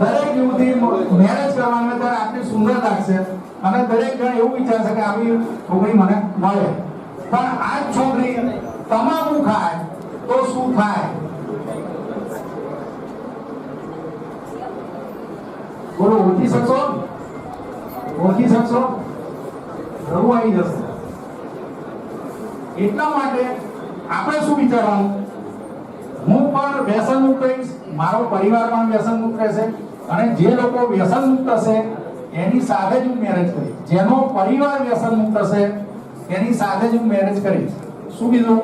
દરેક યુવતી મેરેજ કરવાના ત્યારે આટલી સુંદર લાગશે અને દરેક જણ એવું વિચારશે કે આવી છોકરી મને મળે, પણ આ જ છોકરી તમાકુ ખાય તો શું થાય? બોલો, ઓળખી શકશો? ઓળખી શકશો? જરૂર આવી જશે. એટલા માટે આપણે શું વિચારવાનું? હું પણ વ્યસન મુક્ત રહીશ, મારો પરિવાર પણ વ્યસન મુક્ત રહેશે અને જે લોકો વ્યસન મુક્ત હશે એની સાથે જ હું મેરેજ કરીશ. જેનો પરિવાર વ્યસન મુક્ત હશે એની સાથે જ હું મેરેજ કરીશ. શું કીધું?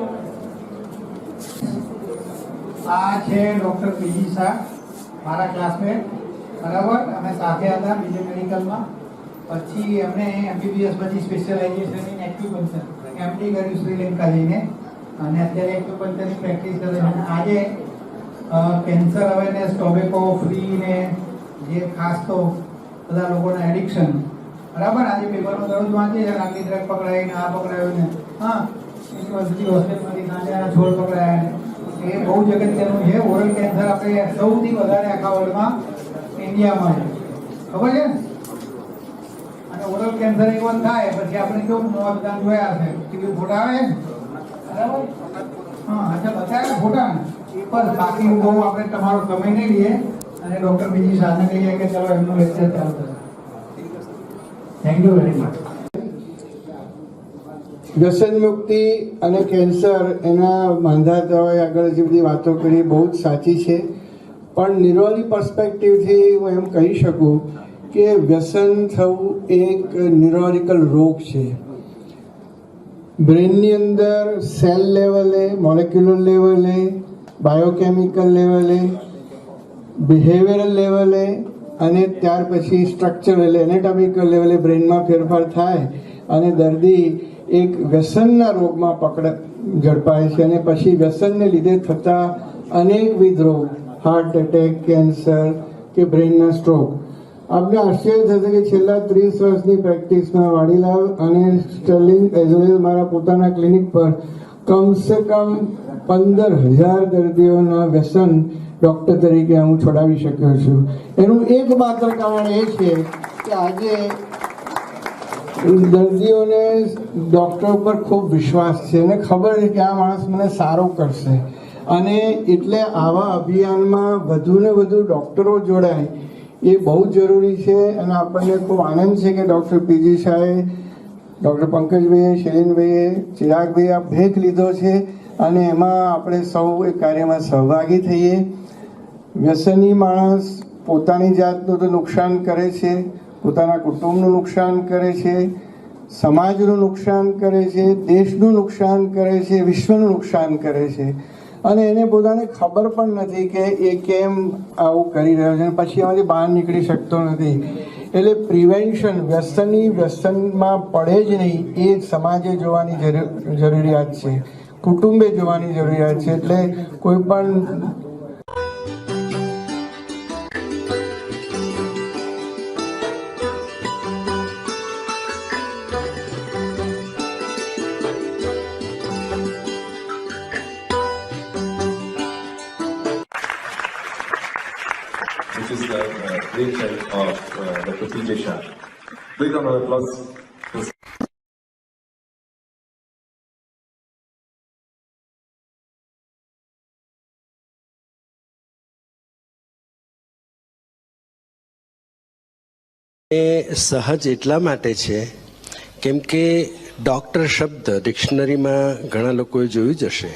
આ છે ડોક્ટર પીજી શાહ, મારા ક્લાસમેટ. બરાબર, અમે સાથે હતા બીજે મેડિકલમાં. પછી એમણે એમબીબીએસ પછી સ્પેશિયલાઇઝેશન ઇન એક્યુપંક્ચર એમડી કર્યું શ્રીલંકા જઈને અને અત્યારે એક્યુપંક્ચરની પ્રેક્ટિસ કરે છે. અને આજે કેન્સર અવેરનેસ, ટોબેકો ફ્રી ને જે ખાસ તો બધા લોકોના એડિક્શન, બરાબર, આજે પેપરમાં દરરોજ વાંચીએ છે આટલી ડ્રગ પકડાય ને આ પકડાયો ને હા યુનિવર્સિટી હોસ્ટેલમાંથી ગાંજાના છોડ પકડાયા ને એ બહુ જગત્યનું છે. ઓરલ કેન્સર આપણે સૌથી વધારે આખા વર્લ્ડમાં ઇન્ડિયામાં છે, ખબર છે ને? અને ઓરલ કેન્સર એકવાર થાય પછી આપણે કેવું મોત દાન જોયા છે, ટીવી ફોટા આવે બરાબર, હા અચ્છા બતાવ્યા ફોટા ને એ પર. બાકી બહુ આપણે તમારો સમય નહીં લઈએ અને ડોક્ટર બીજી સાથે કહીએ કે ચલો એમનું લેક્ચર ચાલુ કરે. Thank you very much. વ્યસન મુક્તિ અને કેન્સર એના માંધાતાઓએ આગળ જે બધી વાતો કરી બહુ જ સાચી છે, પણ ન્યુરોલી પર્સપેક્ટિવથી હું એમ કહી શકું કે વ્યસન થવું એક ન્યુરોલોજિકલ રોગ છે. બ્રેનની અંદર સેલ લેવલે, મોલેક્યુલર લેવલે, બાયોકેમિકલ લેવલે, બિહેવિયરલ લેવલે અને ત્યાર પછી સ્ટ્રક્ચરલ એનેટોમિકલ લેવલે બ્રેનમાં ફેરફાર થાય અને દર્દી એક વ્યસનના રોગમાં ઝડપાય છે. અને પછી વ્યસનને લીધે થતા અનેકવિધ રોગ, હાર્ટ એટેક, કેન્સર કે બ્રેનના સ્ટ્રોક. આપણે આશ્ચર્ય થશે કે છેલ્લા 30 વર્ષની પ્રેક્ટિસમાં વાડીલાલ અને સ્ટર્લિંગ એઝ વેલ મારા પોતાના ક્લિનિક પર કમસે કમ 15,000 દર્દીઓના વ્યસન ડૉક્ટર તરીકે હું છોડાવી શક્યો છું. એનું એકમાત્ર કારણ એ છે કે આજે દર્દીઓને ડૉક્ટર પર ખૂબ વિશ્વાસ છે અને ખબર છે કે આ માણસ મને સારો કરશે, અને એટલે આવા અભિયાનમાં વધુ ને વધુ ડૉક્ટરો જોડાય એ બહુ જરૂરી છે. અને આપણને ખૂબ આનંદ છે કે ડૉક્ટર પીજી શાહે, ડૉક્ટર પંકજભાઈએ, શૈલેન્દ્રભાઈએ, ચિરાગભાઈએ આ બ્રેક લીધો છે અને એમાં આપણે સૌ એ કાર્યમાં સહભાગી થઈએ. વ્યસની માણસ પોતાની જાતનું તો નુકસાન કરે છે, પોતાના કુટુંબનું નુકસાન કરે છે, સમાજનું નુકસાન કરે છે, દેશનું નુકસાન કરે છે, વિશ્વનું નુકસાન કરે છે અને એને પોતાને ખબર પણ નથી કે એ કેમ આવું કરી રહ્યો છે, પછી એમાંથી બહાર નીકળી શકતો નથી. એટલે પ્રિવેન્શન, વ્યસની વ્યસનમાં પડે જ નહીં એ સમાજે જોવાની જરૂરિયાત છે, કુટુંબે જોવાની જરૂરિયાત છે. એટલે કોઈ પણ which is the brainchild of Dr. P.J. Shah. Big round of applause. એ સહજ એટલા માટે છે કેમ કે ડૉક્ટર શબ્દ ડિક્શનરીમાં ઘણા લોકોએ જોયું જ હશે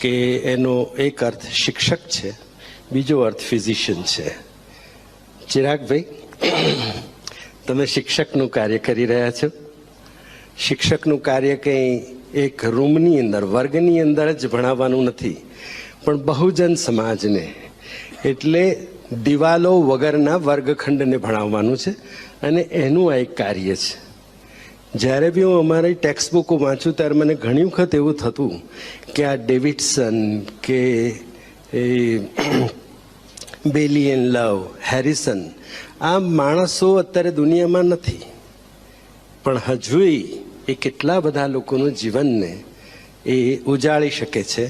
કે એનો એક અર્થ શિક્ષક છે, બીજો અર્થ ફિઝિશિયન છે. ચિરાગભાઈ, તમે શિક્ષકનું કાર્ય કરી રહ્યા છો. શિક્ષકનું કાર્ય કંઈ એક રૂમની અંદર, વર્ગની અંદર જ ભણાવવાનું નથી, પણ બહુજન સમાજને, એટલે દિવાલો વગરના વર્ગખંડને ભણાવવાનું છે અને એનું આ એક કાર્ય છે. જ્યારે બી હું અમારી ટેક્સ્ટ બુકો વાંચું ત્યારે મને ઘણી વખત એવું થતું કે આ ડેવિડસન કે એ બેલી એન્ડ લવ, હેરિસન, આ માણસો અત્યારે દુનિયામાં નથી, પણ હજુય એ કેટલા બધા લોકોનું જીવનને એ ઉજાળી શકે છે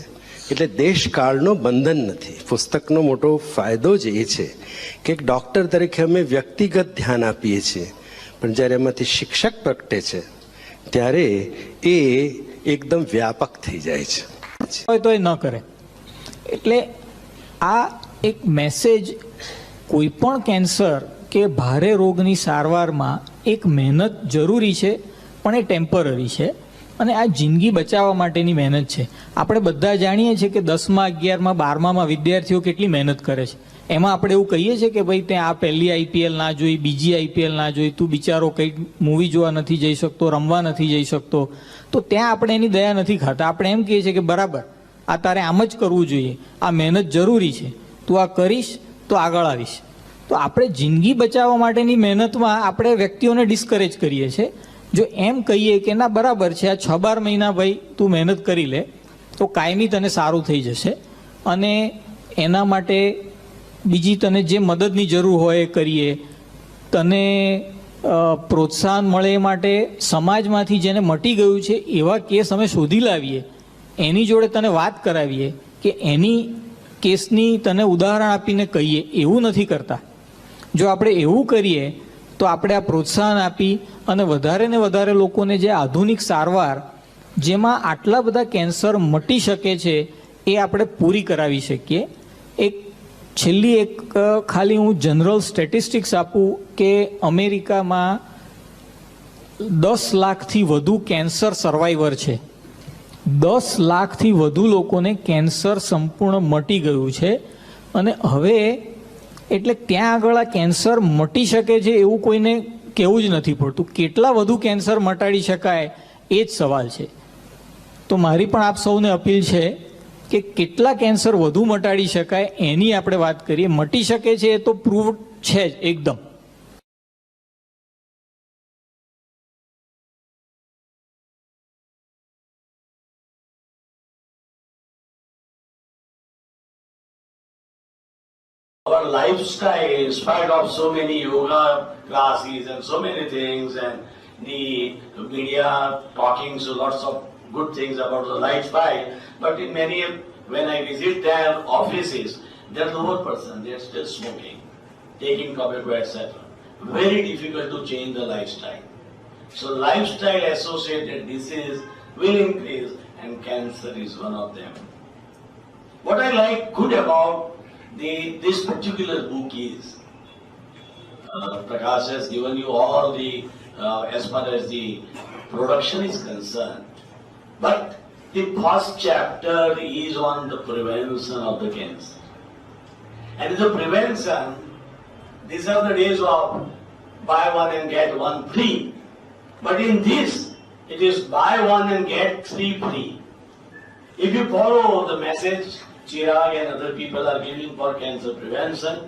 એટલે દેશકાળનો બંધન નથી. પુસ્તકનો મોટો ફાયદો જ એ છે કે એક ડૉક્ટર તરીકે અમે વ્યક્તિગત ધ્યાન આપીએ છીએ, પણ જ્યારે એમાંથી શિક્ષક પ્રગટે છે ત્યારે એ એકદમ વ્યાપક થઈ જાય છે. હોય તો એ ન કરે. એટલે આ એક મેસેજ કોઈ પણ કેન્સર કે ભારે રોગની સારવારમાં એક મહેનત જરૂરી છે, પણ એ ટેમ્પરરી છે અને આ જિંદગી બચાવવા માટેની મહેનત છે. આપણે બધા જાણીએ છીએ કે 10મા 11મા 12મામાં વિદ્યાર્થીઓ કેટલી મહેનત કરે છે. એમાં આપણે એવું કહીએ છીએ કે ભાઈ ત્યાં આ પહેલી IPL ના જોઈ, બીજી IPL ના જોઈ, તું બિચારો કંઈક મૂવી જોવા નથી જઈ શકતો, રમવા નથી જઈ શકતો, તો ત્યાં આપણે એની દયા નથી ખાતા. આપણે એમ કહીએ છીએ કે બરાબર, આ તારે આમ જ કરવું જોઈએ, આ મહેનત જરૂરી છે, તું આ કરીશ તો આગળ આવીશ. તો આપણે જિંદગી બચાવવા માટેની મહેનતમાં આપણે વ્યક્તિઓને ડિસ્કરેજ કરીએ છીએ. જો એમ કહીએ કે ના બરાબર છે, આ 6-12 મહિના ભાઈ તું મહેનત કરી લે તો કાયમી તને સારું થઈ જશે, અને એના માટે બીજી તને જે મદદની જરૂર હોય એ કરીએ, તને પ્રોત્સાહન મળે એ માટે સમાજમાંથી જેને મટી ગયું છે એવા કેસ અમે શોધી લાવીએ, એની જોડે તને વાત કરાવીએ કે એની કેસની તને ઉદાહરણ આપીને કહીએ. એવું નથી કરતા. જો આપણે એવું કરીએ તો આપણે આ પ્રોત્સાહન આપી અને વધારે ને વધારે લોકોને જે આધુનિક સારવાર જેમાં આટલા બધા કેન્સર મટી શકે છે એ આપણે પૂરી કરાવી શકીએ. છેલ્લી એક ખાલી હું જનરલ સ્ટેટિસ્ટિક્સ આપું કે અમેરિકામાં 10 લાખથી વધુ કેન્સર સર્વાઈવર છે. 10 લાખથી વધુ લોકોને કેન્સર સંપૂર્ણ મટી ગયું છે. અને હવે એટલે ત્યાં આગળ આ કેન્સર મટી શકે છે એવું કોઈને કહેવું જ નથી પડતું. કેટલા વધુ કેન્સર મટાડી શકાય એ જ સવાલ છે. તો મારી પણ આપ સૌને અપીલ છે કે કેટલા કેન્સર વધુ મટાડી શકાય એની આપણે વાત કરીએ. મટી શકે છે એ તો પ્રૂવ છે જ એકદમ. Our lifestyle, in spite of so many yoga classes and so many things, and the media talking so lots of good things about the lifestyle, but in many, when I visit their offices, they're the old person, they're still smoking, taking tobacco, etc. Very difficult to change the lifestyle. So lifestyle associated disease will increase, and cancer is one of them. What I like good about this particular book is, Prakash has given you all the, as far as the production is concerned, but the first chapter is on the prevention of the cancer. And in the prevention, these are the days of buy one and get one free. But in this, it is buy one and get 3 free. If you follow the message Chirag and other people are giving for cancer prevention,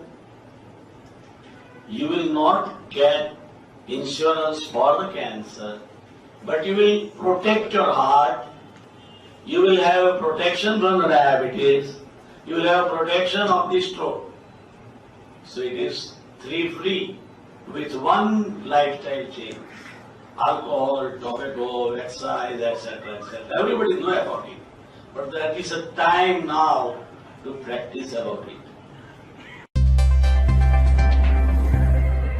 you will not get insurance for the cancer, but you will protect your heart, you will have a protection from diabetes, you will have protection of the stroke. So it is 3 free with one lifestyle change. Alcohol, tobacco, exercise, etc., etc. Everybody knows about it. But there is a time now to practice about it.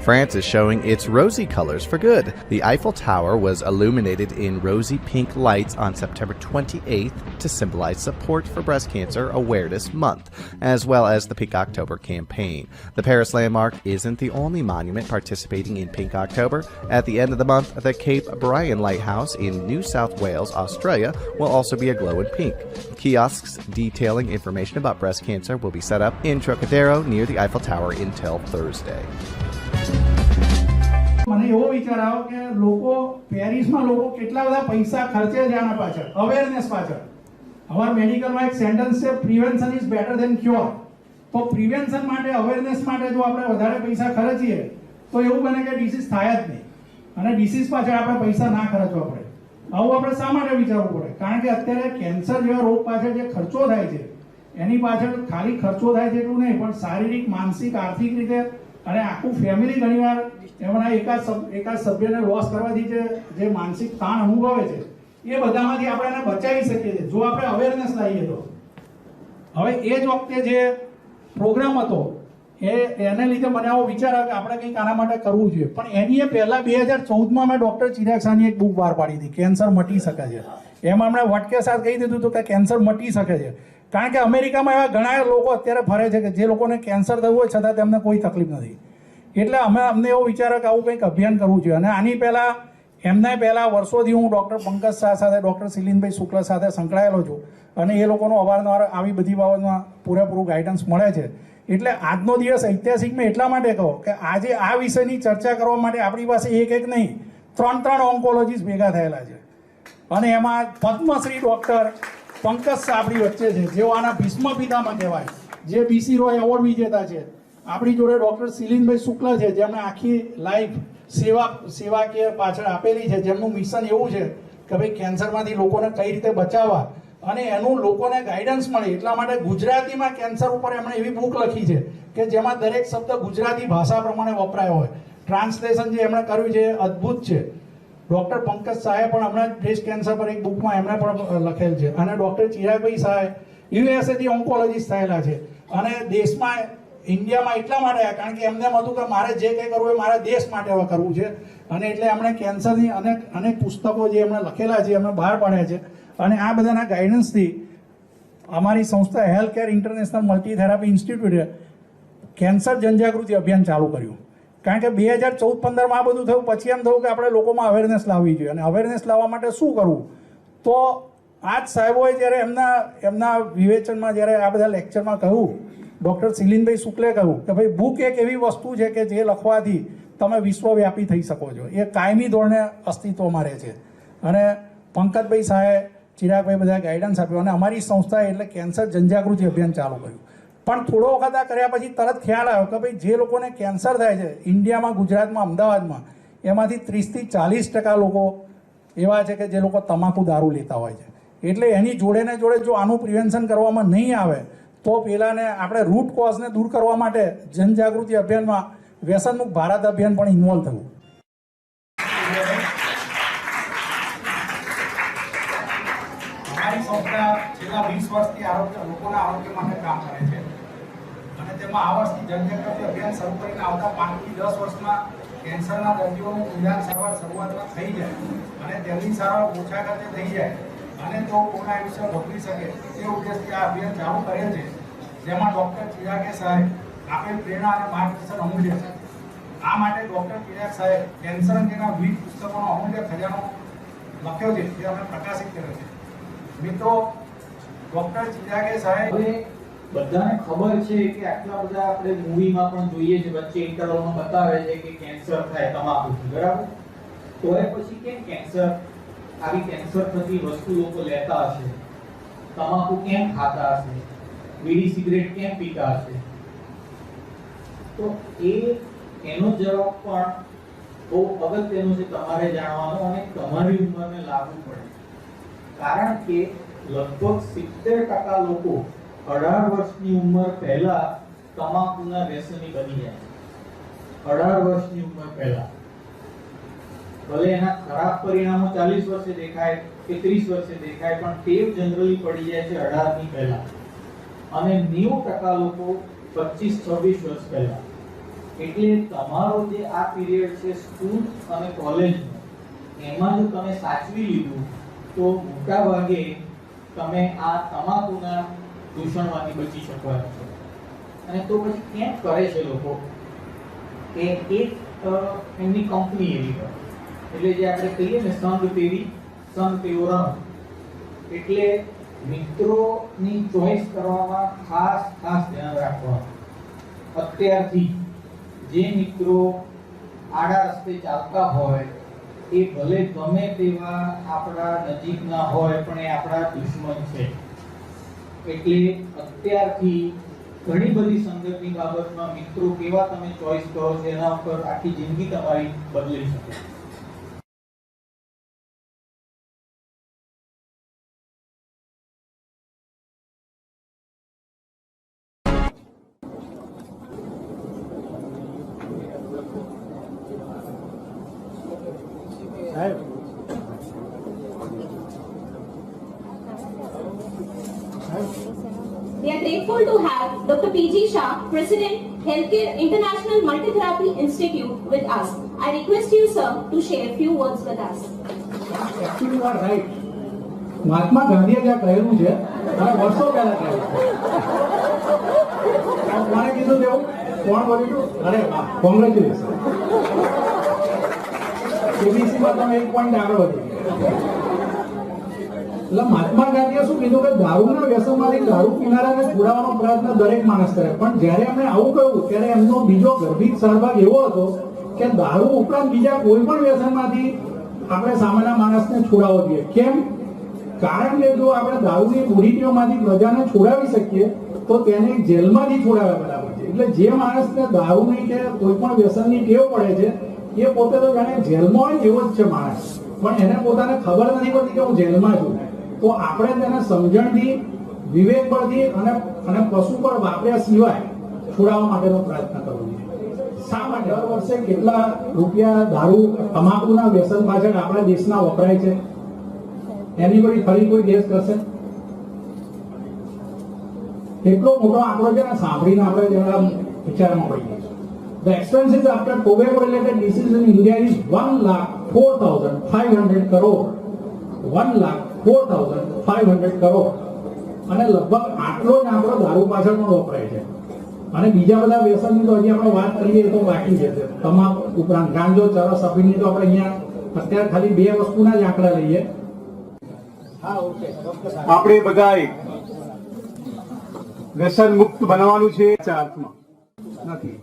France is showing its rosy colors for good. The Eiffel Tower was illuminated in rosy pink lights on September 28th to symbolize support for Breast Cancer Awareness Month, as well as the Pink October campaign. The Paris landmark isn't the only monument participating in Pink October. At the end of the month, the Cape Bryan Lighthouse in New South Wales, Australia, will also be aglow in pink. Kiosks detailing information about breast cancer will be set up in Trocadero near the Eiffel Tower until Thursday. મને એવો વિચાર આવ્યો કે લોકો પેરિસમાં લોકો કેટલા બધા પૈસા ખર્ચે છે આના પાછળ, અવેરનેસ પાછળ. અમારા મેડિકલમાં એક સેન્ટેન્સ છે, prevention is better than cure. તો પ્રિવેન્શન માટે, અવેરનેસ માટે જો આપણે વધારે પૈસા ખર્ચીએ તો એવું બને કે ડિસીઝ થાય જ નહીં, અને ડિસીઝ પાછળ આપણે પૈસા ના ખર્ચવા પડે. આવું આપણે શા માટે વિચારવું પડે? કારણ કે અત્યારે કેન્સર જેવા રોગ પાછળ જે ખર્ચો થાય છે એની પાછળ ખાલી ખર્ચો થાય છે એટલું નહીં, પણ શારીરિક, માનસિક, આર્થિક રીતે અને આખું ફેમિલી ઘણીવાર એમના એકાદ સભ્યને લોસ કરવાથી જે માનસિક તાણ અનુભવે છે એ બધામાંથી આપણે એને બચાવી શકીએ છીએ જો આપણે અવેરનેસ લાવીએ તો. હવે એ જ વખતે જે પ્રોગ્રામ હતો એને લીધે મને આવો વિચાર આવ્યો કે આપણે કંઈક આના માટે કરવું જોઈએ. પણ એની પહેલા 2014માં મેં ડૉક્ટર ચિરાગ શાહની એક બુક બહાર પાડી હતી, કેન્સર મટી શકે છે. એમાં એમણે વટકે સાથ કહી દીધું હતું કે કેન્સર મટી શકે છે. કારણ કે અમેરિકામાં એવા ઘણા લોકો અત્યારે ફરે છે કે જે લોકોને કેન્સર થયું હોય છતાં તેમને કોઈ તકલીફ નથી. એટલે અમને એવો વિચાર કે આવું કંઈક અભિયાન કરવું જોઈએ. અને આની પહેલાં વર્ષોથી હું ડૉક્ટર પંકજ શાહ સાથે, ડૉક્ટર શિલીનભાઈ શુક્લ સાથે સંકળાયેલો છું અને એ લોકોનો અવારનવાર આવી બધી બાબતમાં પૂરેપૂરું ગાઈડન્સ મળે છે. એટલે આજનો દિવસ ઐતિહાસિક મેં એટલા માટે કહો કે આજે આ વિષયની ચર્ચા કરવા માટે આપણી પાસે એક નહીં 3 ઓન્કોલોજીસ્ટ ભેગા થયેલા છે. અને એમાં પદ્મશ્રી ડૉક્ટર પંકજ શાહ આપણી વચ્ચે છે, જેઓ આના ભીષ્મ પિતામહ કહેવાય, જે BC રોય એવોર્ડ વિજેતા છે. આપણી જોડે ડૉક્ટર શિલીનભાઈ શુક્લ છે, જેમણે આખી લાઈફ સેવાકીય પાછળ આપેલી છે, જેમનું મિશન એવું છે કે ભાઈ કેન્સરમાંથી લોકોને કઈ રીતે બચાવવા અને એનું લોકોને ગાઈડન્સ મળે. એટલા માટે ગુજરાતીમાં કેન્સર ઉપર એમણે એવી બુક લખી છે કે જેમાં દરેક શબ્દ ગુજરાતી ભાષા પ્રમાણે વપરાયો હોય. ટ્રાન્સલેશન જે એમણે કર્યું છે એ અદ્ભુત છે. ડૉક્ટર પંકજ શાહે પણ હમણાં બ્રેસ્ટ કેન્સર પર એક બુકમાં એમણે પણ લખેલ છે. અને ડૉક્ટર ચિરાગભાઈ શાહે યુએસએથી ઓન્કોલોજીસ્ટ થયેલા છે અને દેશમાં ઇન્ડિયામાં એટલા માટે આવ્યા કારણ કે એમને એમ હતું કે મારે જે કંઈ કરવું એ મારા દેશ માટે હવે કરવું છે. અને એટલે એમણે કેન્સરની અનેક પુસ્તકો જે એમણે લખેલા છે એમણે બહાર પાડ્યા છે. અને આ બધાના ગાઈડન્સથી અમારી સંસ્થા health care international multi therapy ઇન્સ્ટિટ્યૂટે કેન્સર જનજાગૃતિ અભિયાન ચાલુ કર્યું. કારણ કે 2014-15માં આ બધું થયું, પછી એમ થયું કે આપણે લોકોમાં અવેરનેસ લાવવી જોઈએ. અને અવેરનેસ લાવવા માટે શું કરવું? તો આ જ સાહેબોએ જ્યારે એમના વિવેચનમાં જ્યારે આ બધા લેક્ચરમાં કહ્યું, ડૉક્ટર શિલીનભાઈ શુક્લે કહ્યું કે ભાઈ બુક એક એવી વસ્તુ છે કે જે લખવાથી તમે વિશ્વવ્યાપી થઈ શકો છો. એ કાયમી ધોરણે અસ્તિત્વમાં રહે છે. અને પંકજભાઈ શાહે, ચિરાગભાઈ બધા ગાઈડન્સ આપ્યું અને અમારી સંસ્થાએ એટલે કેન્સર જનજાગૃતિ અભિયાન ચાલુ કર્યું. પણ થોડો વખત આ કર્યા પછી તરત ખ્યાલ આવ્યો કે ભાઈ જે લોકોને કેન્સર થાય છે ઇન્ડિયામાં, ગુજરાતમાં, અમદાવાદમાં, એમાંથી 30-40% લોકો એવા છે કે જે લોકો તમાકુ દારૂ લેતા હોય છે. એટલે એની જોડે જો આનું પ્રિવેન્શન કરવામાં નહીં આવે તો પેલાને આપણે રૂટ કોઝને દૂર કરવા માટે જનજાગૃતિ અભિયાનમાં વ્યસનમુક્ત ભારત અભિયાન પણ ઇન્વોલ્વ થયું. અમારી સંસ્થા છેલ્લા 20 વર્ષથી લોકોના આરોગ્ય માટે કામ કરે છે અને તેમાં આ વર્ષથી જનજાગૃતિ અભિયાન શરૂ કરીને આવતા 5 થી 10 વર્ષમાં કેન્સરના દર્દીઓનું નિદાન સારવાર શરૂઆતમાં થઈ જાય અને તેમની સારવાર ઓછા ખર્ચે થઈ જાય અને તેઓ પૂર્ણ આયુષ્ય ભોગવી શકે તે ઉદ્દેશથી આ અભિયાન ચાલુ કરેલ છે. જેમાં ડૉક્ટર ચિરાગ શાહે આપેલ પ્રેરણા અને માર્ગદર્શન અમૂલ્ય છે. આ માટે ડૉક્ટર ચિરાગ શાહે કેન્સર અંગેના વિવિધ પુસ્તકોનો અમૂલ્ય ખજાનો લખ્યો છે, જે અમે પ્રકાશિત કર્યો છે. મિત્રો, ડૉક્ટર ચિરાગ શાહે બધાને ખબર છે કે આટલા બધા આપણે મૂવીમાં પણ જોઈએ છે, વચ્ચે ઇન્ટરવલમાં બતાવે છે કે કેન્સર થાય તમાકુથી, બરાબર? તો એ પછી કેમ કેન્સર, આવી કેન્સર થતી વસ્તુ લોકો લેતા હશે, તમાકુ કેમ ખાતા હશે, બીડી સિગરેટ કેમ પીતા હશે? તો એનો જવાબ પણ બહુ અગત્યનો છે તમારે જાણવાનો અને તમારી ઉંમરને લાગુ પડે. કારણ કે લગભગ 70% લોકો 18 વર્ષની ઉંમર પહેલા તમાકુના વ્યસની બની જાય. 18 વર્ષની ઉંમર પહેલા ભલે એના ખરાબ પરિણામો 40 વર્ષે દેખાય કે 30 વર્ષે દેખાય, પણ ટેવ જનરલી પડી જાય છે 18 ની પહેલા. અને 90% લોકો 25-26 વર્ષ પહેલા. એટલે તમારો જે આ પીરિયડ છે સ્કૂલ અને કોલેજનો, એમાં જો તમે સાચવી લીધું તો મોટા ભાગે તમે આ તમાકુના દૂષણમાંથી બચી શકવાના છો. અને તો પછી કેમ કરે છે લોકો કે એક એમની કંપની એવી કરે, એટલે જે આપણે કહીએ ને સંગ તેવો રંગ, એટલે મિત્રોની ચોઈસ કરવામાં ખાસ ધ્યાન રાખવાનું. અત્યારથી જે મિત્રો આડા રસ્તે ચાલતા હોય એ ભલે ગમે તેવા આપણા નજીકના હોય પણ એ આપણા દુશ્મન છે. એટલે અત્યારથી ઘણી બધી સંદર્ભની બાબતમાં મિત્રો કેવા તમે ચોઈસ કરો છો એના ઉપર આખી જિંદગી તમારી બદલાઈ શકે. ત્યાં grateful to have Dr. P.G. Shah, President, Healthcare International Multitherapy Institute with us. I request you, sir, to share a few words with us. Actually, you are right. મહાત્મા ગાંધીએ જ્યાં કહેલું છે અને વર્ષો પહેલા કહેલું કોણે કીધું તેવું? કોણ બોલ્યું? અરે વાહ, કોંગ્રેચ્યુલેશન. એબીસીમાં તમે 1 પોઈન્ટ આગળ વધી ગયા. એટલે મહાત્મા ગાંધીએ શું કીધું કે દારૂના વ્યસનમાંથી દારૂ પીનારાને છોડાવવાનો પ્રયત્ન દરેક માણસ કરે, પણ જ્યારે એમણે આવું કહ્યું ત્યારે એમનો બીજો ગર્ભિત સહભાગ એવો હતો કે દારૂ ઉપરાંત બીજા કોઈ પણ વ્યસનમાંથી આપણે સામાન્ય માણસને છોડાવવો જોઈએ. કેમ? કારણ કે જો આપણે દારૂની બુરી ટેવમાંથી પ્રજાને છોડાવી શકીએ તો તેને જેલમાંથી છોડાવ્યા બરાબર છે. એટલે જે માણસને દારૂની કે કોઈ પણ વ્યસનની ટેવ પડે છે એ પોતે તો જાણે જેલમાં હોય એવો જ છે માણસ, પણ એને પોતાને ખબર નથી પડતી કે હું જેલમાં છું. તો આપણે તેને સમજણથી, વિવેક પરથી અને પશુ પર વાપર્યા સિવાય છોડાવવા માટેનો પ્રયત્ન કરવો જોઈએ. શા માટે દર વર્ષે કેટલા રૂપિયા દારૂ તમાકુના વ્યસન પાછળ આપણા દેશના વપરાય છે? એની ફરી કોઈ ગેસ કરશે? એટલો મોટો આંકડો છે ને, સાંભળીને આપણે જરા વિચારમાં પડી ગયા. The expenses after tobacco-related diseases in India is 1,04,500 crore. 1,04,500 crore. અને લગભગ આટલો જ આંકડો દારૂ પાછળનો વપરાય છે. અને બીજા બધા વ્યસનની તો હજી આપણે વાત કરીએ તો બાકી છે. તમાકુ ઉપરાંત ગાંજો, ચરસ, અફીણની તો આપણે અહીંયા અત્યારે ખાલી 2 વસ્તુના જ આંકડા લઈએ. આપણે બધાએ વ્યસન મુક્ત બનવાનું છે અર્થમાં નથી.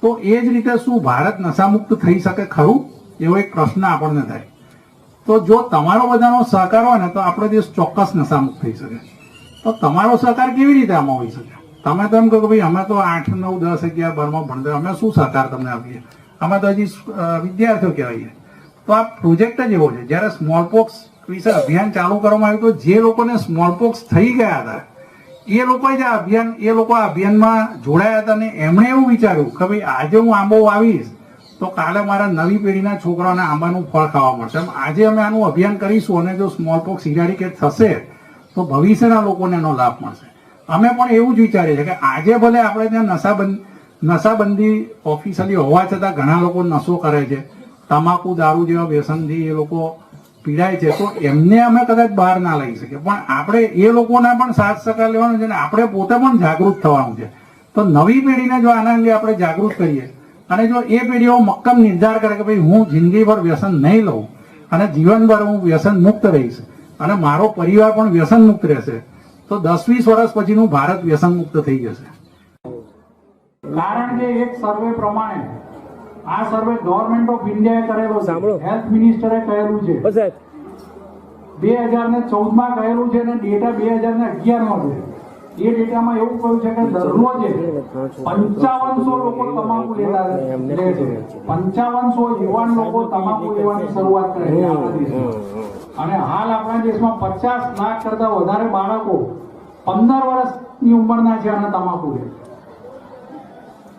તો એ જ રીતે શું ભારત નશામુક્ત થઈ શકે ખરું? એવો એક પ્રશ્ન આપણને થાય. તો જો તમારો બધાનો સહકાર હોય ને તો આપણો દેશ ચોક્કસ નશામુક્ત થઈ શકે. તો તમારો સહકાર કેવી રીતે આમાં હોઈ શકે? તમે તો એમ કહો કે ભાઈ અમે તો 8, 9, 10, 11, 12 ભણતા, અમે શું સહકાર તમને આપીએ? અમે તો હજી વિદ્યાર્થીઓ કહેવાઈએ. તો આ પ્રોજેક્ટ જ એવો છે. જ્યારે સ્મોલપોક્સ વિશે અભિયાન ચાલુ કરવામાં આવ્યું તો જે લોકોને સ્મોલપોક્સ થઈ ગયા હતા એ લોકોએ જ આ અભિયાનમાં જોડાયા હતા અને એમણે એવું વિચાર્યું કે ભાઈ આજે હું આંબો વાવીશ તો કાલે મારા નવી પેઢીના છોકરાઓને આંબાનું ફળ ખાવા મળશે. આજે અમે આનું અભિયાન કરીશું અને જો સ્મોલપોક્સ ઇરાડિકેટ થશે તો ભવિષ્યના લોકોને એનો લાભ મળશે. અમે પણ એવું જ વિચારીએ છીએ કે આજે ભલે આપણે ત્યાં નશાબંધી ઓફિશિયલી હોવા છતાં ઘણા લોકો નશો કરે છે, તમાકુ, દારૂ જેવા વ્યસનથી એ લોકો પીડાય છે, તો એમને અમે કદાચ બહાર ના લઈ શકીએ, પણ આપણે એ લોકોના પણ સાથ સહકાર લેવાનો છે અને આપણે પોતે પણ જાગૃત થવાનું છે. તો નવી પેઢીને જો આના અંગે આપણે જાગૃત કરીએ અને જો એ પેઢીઓ મક્કમ નિર્ધાર કરે કે ભાઈ હું જિંદગીભર વ્યસન નહીં લઉં અને જીવનભર હું વ્યસન મુક્ત રહીશ અને મારો પરિવાર પણ વ્યસન મુક્ત રહેશે, તો 10-20 વર્ષ પછીનું ભારત વ્યસન મુક્ત થઈ જશે. કારણ કે એક સર્વે પ્રમાણે, આ સર્વે ગવર્મેન્ટ ઓફ ઇન્ડિયાએ કરેલો છે, હેલ્થ મિનિસ્ટરે કહેલું છે, 2014 માં કહેલું છે અને ડેટા 2011 નો છે. એ ડેટામાં એવું કહ્યું છે કે દરરોજ 5500 લોકો તમાકુ લેતા લે છે. 5500 યુવાન લોકો તમાકુ લેવાની શરૂઆત કરે છે આપણા દેશમાં. અને હાલ આપણા દેશમાં 50 લાખ કરતા વધારે બાળકો 15 વર્ષની ઉંમરના છે અને તમાકુ લે.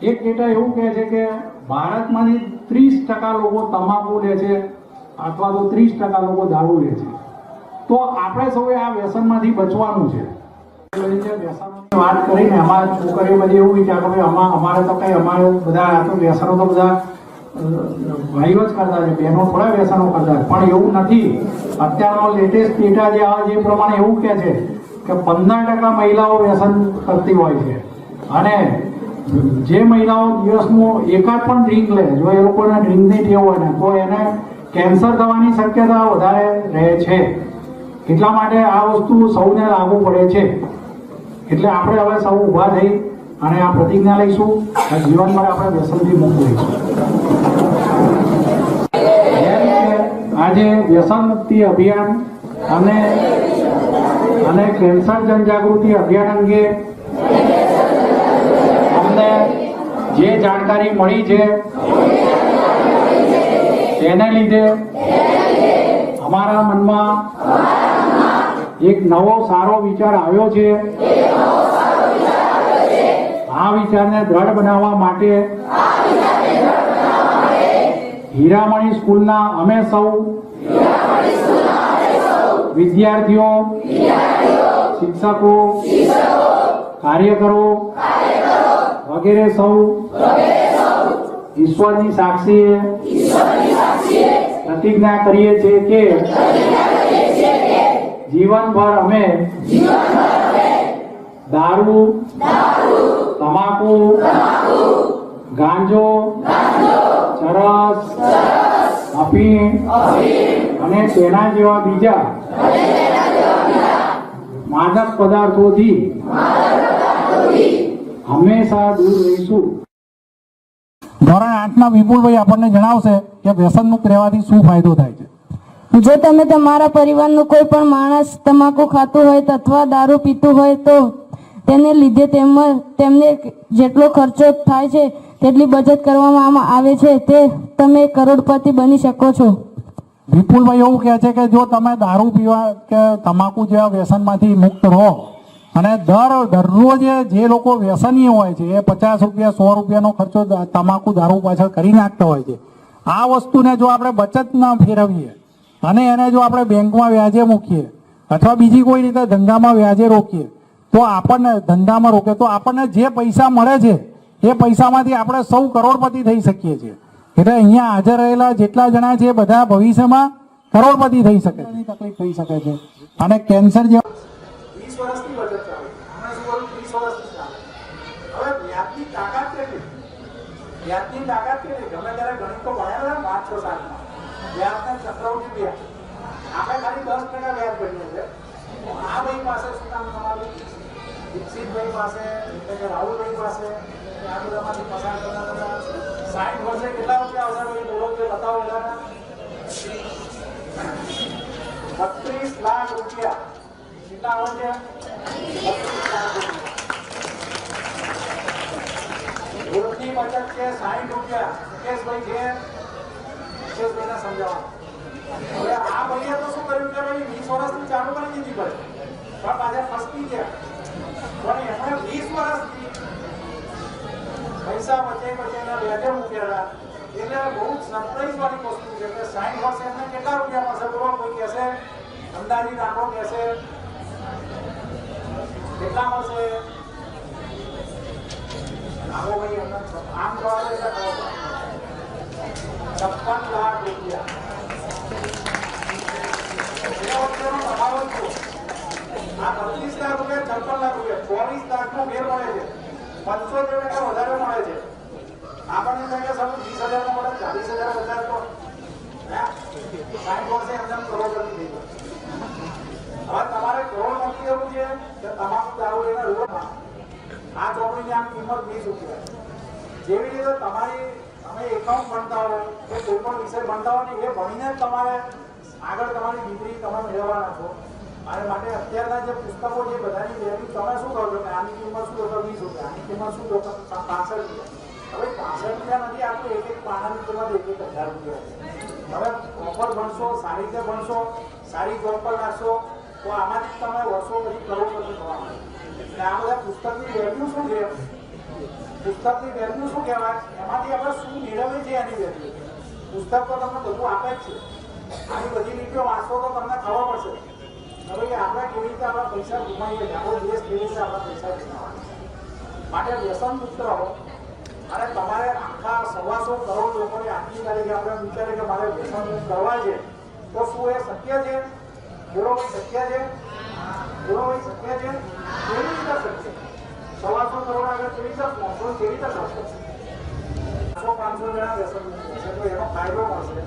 એક ડેટા એવું કહે છે કે ભારતમાંથી 30% લોકો તમાકુ લે છે અથવા તો 30% લોકો દારૂ લે છે. તો આપણે સૌએ આ વ્યસનમાંથી બચવાનું છે. વાત કરીને અમારા છોકરીઓ બધી એવું વિચારો કે અમારે તો કઈ અમારે બધા આ તો વ્યસનો તો બધા ભાઈઓ જ કરતા છે, બહેનો થોડા વ્યસનો કરતા છે, પણ એવું નથી. અત્યારનો લેટેસ્ટ ડેટા જે આવે જે પ્રમાણે એવું કહે છે કે 15% મહિલાઓ વ્યસન કરતી હોય છે અને જે મહિલાઓ દિવસનું એકાદ પણ ડ્રિંક લે, જો એ લોકોને ડ્રિંકની ટેવ હોય ને તો એને કેન્સર થવાની શક્યતા વધારે રહે છે. એટલા માટે આ વસ્તુ સૌને લાગુ પડે છે. એટલે આપણે હવે સૌ ઊભા થઈ અને આ પ્રતિજ્ઞા લઈશું અને જીવનમાં આપણે વ્યસનથી મુક્ત રહીશું. આજે વ્યસન મુક્તિ અભિયાન અને કેન્સર જનજાગૃતિ અભિયાન અંગે અમને જે જાણકારી મળી છે તેને લીધે અમારા મનમાં એક નવો સારો વિચાર આવ્યો છે. આ વિચારને દ્રઢ બનાવવા માટે હીરામણી સ્કૂલના અમે સૌ વિદ્યાર્થીઓ, શિક્ષકો, કાર્યકરો વગેરે સૌ ઈશ્વરની સાક્ષીએ પ્રતિજ્ઞા કરીએ છીએ કે જીવનભર અમે દારૂ, તમાકુ, ગાંજો, ચરસ, અફીણ અને તેના જેવા બીજા માદક પદાર્થોથી હંમેશા દૂર રહીશું. ધોરણ 8ના વિપુલભાઈ આપણને જણાવશે કે વ્યસન મુક્ત રહેવાથી શું ફાયદો થાય છે. જો તમે તમારા પરિવારનું કોઈ પણ માણસ તમાકુ ખાતું હોય અથવા દારૂ પીતું હોય તો તેને લીધે તેમને જેટલો ખર્ચો થાય છે તેટલી બચત કરવામાં આવે છે તે તમે કરોડપતિ બની શકો છો. વિપુલભાઈ એવું કહે છે કે જો તમે દારૂ પીવા કે તમાકુ જેવા વ્યસનમાંથી મુક્ત રહો અને દરરોજ જે લોકો વ્યસની હોય છે એ 50 રૂપિયા 100 રૂપિયાનો ખર્ચો તમાકુ દારૂ પાછળ કરી નાખતા હોય છે. આ વસ્તુને જો આપણે બચતમાં ફેરવીએ અને એને જો આપણે બેંકમાં વ્યાજે મૂકીએ અથવા બીજી કોઈ રીતે ધંધામાં વ્યાજે રોકીએ તો આપણને ધંધામાં રોકે તો આપણને જે પૈસા મળે છે એ પૈસામાંથી આપણે સૌ કરોડપતિ થઈ શકીએ છીએ. એટલે અહીંયા હાજર રહેલા જેટલા જણા છે બધા ભવિષ્યમાં કરોડપતિ થઈ શકે છે. તકલીફ થઈ શકે છે અને કેન્સર જે 20 વર્ષની બચત ચાલે. હમણાં શું કરું 30 વર્ષથી ચાલે. હવે વ્યાજની તાકાત કેટલી? વ્યાજની તાકાત કેટલી? ગમે ત્યારે ગણિત તો ભણ્યા હતા 5-6 સાલમાં. વ્યાજના ચક્રવૃદ્ધિ વ્યાજ. આપણે ખાલી 10% વ્યાજ ભરીએ છીએ. આ ભાઈ પાસે શું નામ તમારું? દીક્ષિતભાઈ પાસે, રાહુલભાઈ પાસે, આ બધામાંથી પસાર કરતા 60 વર્ષે કેટલા રૂપિયા આવશે ભાઈ? બોલો કે બતાવો બધાના. 32 લાખ રૂપિયા. કેટલા આવે છે? 32 લાખ રૂપિયા. રોજની બચત છે 60 રૂપિયા. મુકેશભાઈ છે, મુકેશભાઈને સમજાવવાનું. હવે આ ભાઈએ તો શું કર્યું કે ભાઈ 20 વર્ષથી ચાલુ કરી દીધી ભાઈ, પણ પાછા ફસતી છે. પણ એમણે 20 વર્ષથી પૈસા બચે એના વ્યાજે મૂકેલા. એટલે બહુ સરપ્રાઈઝ વાળી વસ્તુ છે કે 60 વર્ષ એમને કેટલા રૂપિયા મળશે? બોલો કોઈ કહેશે? અંદાજી આંકડો કહેશે કેટલા મળશે? આવો ભાઈ એમને આમ જવા દે 56 લાખ રૂપિયા. તમારો આ 32 લાખ રૂપિયા 56 લાખ રૂપિયા 24 લાખનો ફેર મળે છે. 75% વધારે મળે છે. આપણને કહીએ સર 20,000 નો મળે 40,000 વધારે તો 60 વર્ષે એમને કરોડપતિ થઈ ગયો. હવે તમારે કરોડપતિ એવું છે કે તમાકુ દારૂ લઈને રોડમાં આ ચોપડીની આમ કિંમત 20 રૂપિયા. જેવી રીતે તમે એકાઉન્ટ ભણતા હો કે કોઈ પણ વિષય ભણતા હો ને એ ભણીને જ તમારે આગળ તમારી ડિગ્રી તમે મેળવવાના છો. અને માટે અત્યારના જે પુસ્તકો છે બધાની વેલ્યુ તમે શું કહો છો કે આની કિંમત શું હતો? 20 રૂપિયા. આની કિંમત શું હતો? 65 રૂપિયા. હવે 65 રૂપિયા નથી આપતું. એક પાનાની કિંમત 1,000 રૂપિયા છે. હવે પ્રોપર ભણશો, સારી રીતે ભણશો, સારી જોબ પર લાગશો તો આમાંથી તમે વર્ષો પછી કરોડપતિ થવાના. એટલે આ બધા પુસ્તકની વેલ્યુ શું છે? પુસ્તકની વેલ્યુ શું કહેવાય? એમાંથી આપણે શું મેળવીએ છીએ એની વેલ્યુ. પુસ્તક તો તમને બધું આપે જ છે. આની બધી લીટીઓ વાંચો તો તમને ખબર પડશે હવે કે આપણે કેવી રીતે આપણા પૈસા ગુમાવીએ છીએ, આપણો દેશ કેવી રીતે આપણા પૈસા ગુમાવવાના. માટે વ્યસન મુક્ત રહો. અને તમારે આખા 125 કરોડ લોકોને આજની તારીખે આપણે વિચારે કે મારે વ્યસન મુક્ત કરવા છે તો શું એ શક્ય છે? બોલો ભાઈ શક્ય છે? બોલો ભાઈ શક્ય છે? કેવી રીતે શક્ય? 125 કરોડ આગળ કેવી રીતે પહોંચો? કેવી રીતે થશે? 500 જણા વ્યસન મુક્ત થશે તો એનો ફાયદો મળશે.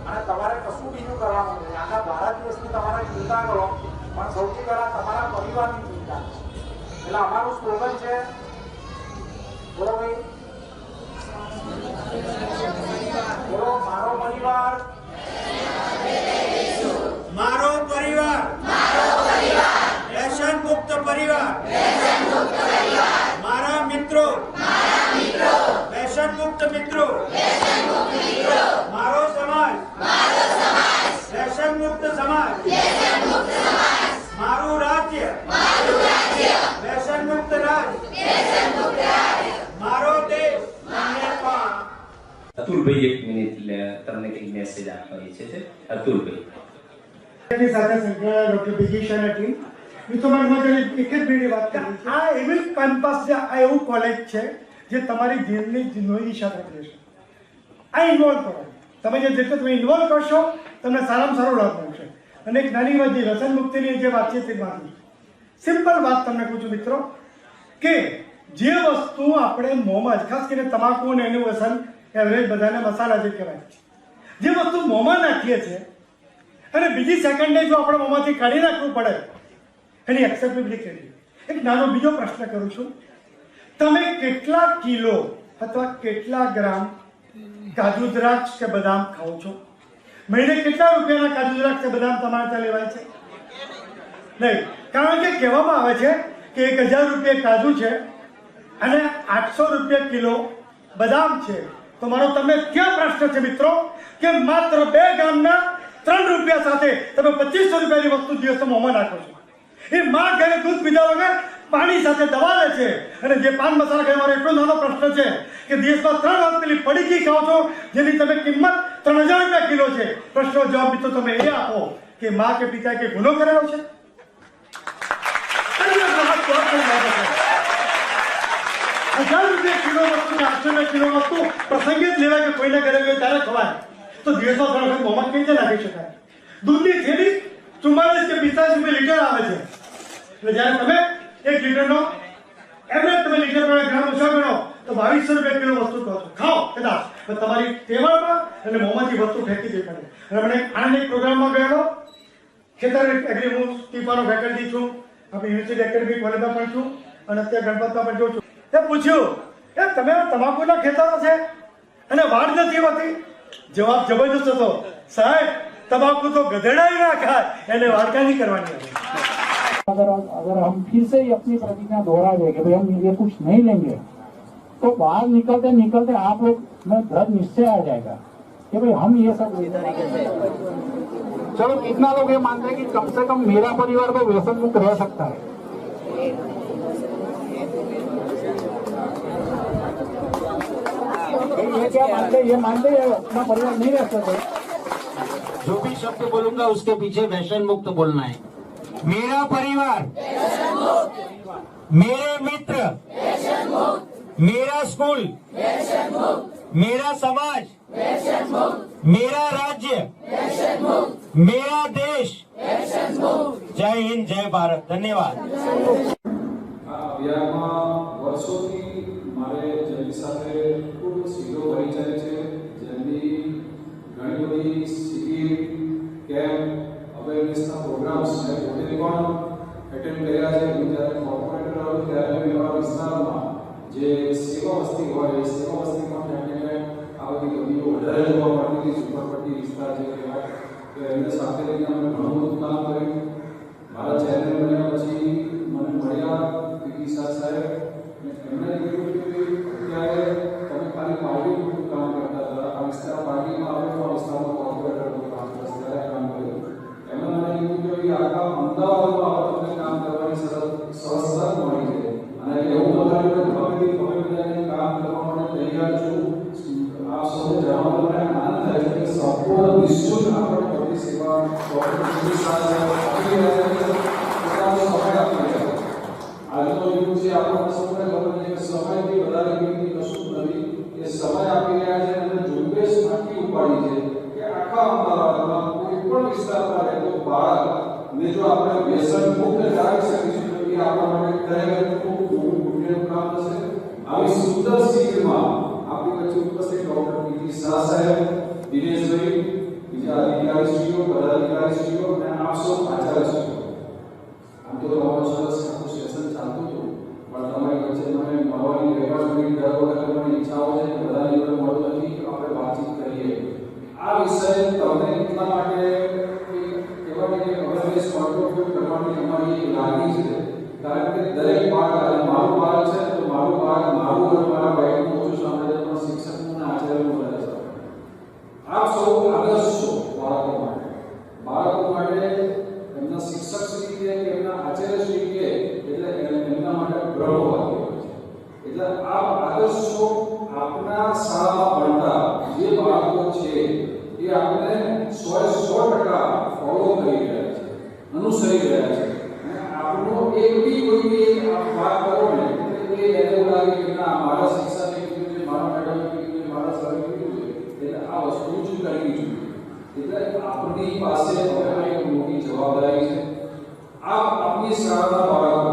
અને તમારે કશું બીજું કરવાનું નથી. આખા ભારત દેશની તમારે ચિંતા કરો પણ સૌથી પહેલા તમારા પરિવારની ચિંતા. એટલે અમારું સ્લોગન છે બોલો ભાઈ, બોલો મારો પરિવાર, મારો પરિવાર, વ્યસન મુક્ત પરિવાર, મારા મિત્રો, વ્યસન મુક્ત મિત્રો, મારો સમાજ, વ્યસન મુક્ત સમાજ, મારું રાજ્ય, વ્યસન મુક્ત રાજ્ય, મારો દેશ. અતુલભાઈ 1 મિનિટ તમને કઈ મેસેજ આપવા ઈચ્છે છે. અતુલભાઈ સાથે સંકળાયેલા ડોક્ટર પીજી શાહની ટીમ તમારી માટે એક જ મિનિટ વાત કરી આ એવી કેમ્પસ છે, આ એવું કોલેજ છે જે તમારી જેલની જિંદગી સાથે રહેશે. આ ઇન્વોલ્વ કરો તમે, જેટલું તમે ઇન્વોલ્વ કરશો તમને સારામાં સારો લાભ મળશે. અને એક નાની વાત, જે વ્યસન મુક્તિની જે વાત છે તેમાંથી સિમ્પલ વાત તમને પૂછું મિત્રો, કે જે વસ્તુ આપણે મોંમાં, ખાસ કરીને તમાકુ અને એનું વ્યસન એવરેજ બધાને મસાલા જે કહેવાય, જે વસ્તુ મોંમાં નાખીએ છીએ અને બીજી સેકન્ડે જો આપણે મોંમાંથી કાઢી નાખવું પડે એની એક્સેપ્ટેબિલિટી કેટલી. એક નાનો બીજો પ્રશ્ન કરું છું, તમે કેટલા કિલો અથવા કેટલા ગ્રામ કાજુ દ્રાક્ષ કે બદામ ખાઓ છો? મહિને કેટલા રૂપિયાના કાજુ દ્રાક્ષ કે બદામ તમારે ત્યાં લેવાય છે? નહીં, કારણ કે કહેવામાં આવે છે કે 1000 રૂપિયા કાજુ છે અને 800 રૂપિયા કિલો બદામ છે. તો મારો તમને ક્યાં પ્રશ્ન છે મિત્રો, કે માત્ર 2 ગામના 3 રૂપિયા સાથે તમે 2500 રૂપિયાની વસ્તુ દિવસમાં મોંમાં નાખો છો. એ માં ઘરે દૂધ પીધા વગર પાણી સાથે દવા લે છે. અને જે પાન મસાલા ખાય, મારો એટલો નાનો પ્રશ્ન છે કે દિવસમાં 3 વાર પેલી પડીકી ખાઓ છો જેની તમે કિંમત 3000 રૂપિયા કિલો છે. પ્રશ્નનો જવાબ મિત્રો તમે એ આપો કે માં કે પિતાએ કે ગુનો કરેલો છે? 1000 રૂપિયા કિલો વસ્તુ, 800 રૂપિયા કિલો વસ્તુ પ્રસંગે જ લેવાય કે કોઈને ઘરે ગયો ત્યારે ખવાય. તો દિવસમાં 3 વખત મોંમાં કઈ રીતે નાખી શકાય? દૂધની થેલી 44 કે 45 રૂપિયા લીટર આવે છે. એટલે જ્યારે તમે 1 લીટરનો એવરેજ તમે લીટર પ્રમાણે ગ્રામ ઓછા ગણો તો 2200 રૂપિયા કિલો વસ્તુ કહો છો. ખાઓ કદાચ પણ તમારી ટેબલમાં અને મોંમાંથી વસ્તુ ફેંકી દે પડે. અને મને આનંદ એક પ્રોગ્રામમાં ગયેલો, ખેતર એગ્રી, હું ટીપાનો ફેકલ્ટી છું, આપણી યુનિવર્સિટી એકેડેમી કોલેજમાં પણ છું અને અત્યારે ગણપતમાં પણ જોઉં છું. એ પૂછ્યું, એ તમે તમાકુના ખેતરો છે અને વાડ નથી હોતી? જવાબ જબરદસ્ત હતો, સાહેબ तंबाकू तो गधेड़ा ही ना खाए, એને વાડકા नहीं करवानी है। अगर हम फिर से ही अपनी प्रतिज्ञा दोहरा दें कि भाई हम ये कुछ नहीं लेंगे, तो बाहर निकलते निकलते आप लोग में दृढ़ निश्चय आ जाएगा कि भाई हम ये सब चलो इतना लोग ये मानते हैं कि कम से कम मेरा परिवार तो व्यसन मुक्त रह सकता है। ये क्या मानते, ये मानते अपना परिवार नहीं रह सकते। जो भी शब्द बोलूंगा उसके पीछे व्यसन मुक्त बोलना है। मेरा परिवार, मेरे मित्र, मेरा स्कूल, मेरा समाज, मेरा राज्य, मेरा देश। जय हिंद, जय भारत, धन्यवाद। વર્ષોથી મારે જેમની સાથે ખૂબ સીધો પરિચય છે, જેમની ઘણી બધી શિબિર, કેમ્પ, અવેરનેસના પ્રોગ્રામ્સ મેં પોતે પણ એટેન્ડ કર્યા છે. હું જ્યારે કોર્પોરેટર હતો ત્યારે મેં મારા વિસ્તારમાં જે સેવા વસ્તી હોય એ સેવા વસ્તીમાં ક્યાંક ને ક્યાંક આ બધી ગતિઓ વધારે જોવા મળતી હતી. ઝુંપડપટ્ટી વિસ્તાર જે કહેવાય, તો એમને સાથે લઈને અમે ઘણું બધું કામ કર્યું. મારા ચેરમેન બન્યા પછી મને મળ્યા પીટી શાહ સાહેબ, એમણે કીધું કે અત્યારે તમે ખાલી પાર્ટીનું કામ કરતા હતા, આ વિસ્તાર પાર્ટીમાં આવે તો આ વિસ્તારમાં કોર્પોરેટરનું કામ કરશે, ત્યારે કામ કર્યું. એમણે મને કીધું કે આખા અમદાવાદમાં તમને કામ કરવાની સરસ તક મળી છે અને એવું બતાવ્યું કે તમે બધાને કામ કરવા માટે તૈયાર છો. આ સૌ જણાવવા મને આનંદ થાય છે કે સંપૂર્ણ નિઃશુલ્ક આપણે બધી સેવા સમય આપી રહ્યા. આજનો યુગ છે, આપણને સૌને ખબર છે કે સમયથી વધારે કિંમતી કશું નથી. એ સમય આપી રહ્યા છે અને ઝુંબેશ આટલી ઉપાડી છે કે આખા અમદાવાદમાં કોઈ પણ વિસ્તારમાં રહેતો બાળકને જો આપણે વ્યસન મુક્ત જાળવી શકીશું તો એ આપણા માટે ખરેખર ખૂબ મોટું પુણ્યનું કામ થશે. આવી સુંદર શિબિરમાં આપણી વચ્ચે ઉપસ્થિત ડોક્ટર પીટી શાહ સાહેબ, દિનેશભાઈ, બીજા અધિકારીશ્રીઓ, પદાધિકારીશ્રીઓ અને આપ સૌ આચાર્યશ્રીઓ, આમ તો તમારું સરસ આખું સેશન ચાલતું હતું, પણ તમારી વચ્ચે મને મળવાની રહેવા જોડી દર વખતે મને ઈચ્છાઓ છે કે બધાની જોડે મળતું નથી, આપણે વાતચીત કરીએ. આ વિષય તમને એટલા માટે કહેવાય કે અવેરનેસ કોન્ટ્રીબ્યુટ કરવાની અમારી લાગણી છે, કારણ કે દરેક બાળક, અને મારું બાળક છે તો મારું બાળક મારું અને મારા બાળકનું ઓછું સાંભળે છે, પણ શિક્ષકનું અને આચાર્યનું વધારે સાંભળે. આપ સૌ આદર્શ છો બાળકો માટે. બાળકો માટે એમના શિક્ષક શ્રી કે એમના આચાર્ય શ્રી કે એટલે એમના માટે ગર્વ વાક્ય હોય છે. એટલે આ આદર્શ છો. આપના શાળામાં ભણતા જે બાળકો છે એ આપણે 100% ફોલો કરી રહ્યા છે, અનુસરી રહ્યા છે. આપનો એક બી કોઈ બી એક વાત કરો ને એટલે એને એવું લાગે કે ના મારા શિક્ષકે કીધું છે, મારા મેડમે કીધું છે, મારા સરે કીધું છે, એટલે આ વસ્તુ જ કરવી જોઈએ. એટલે આપણી પાસે હવે એક મોટી જવાબદારી છે. આપની શાળાના બાળકો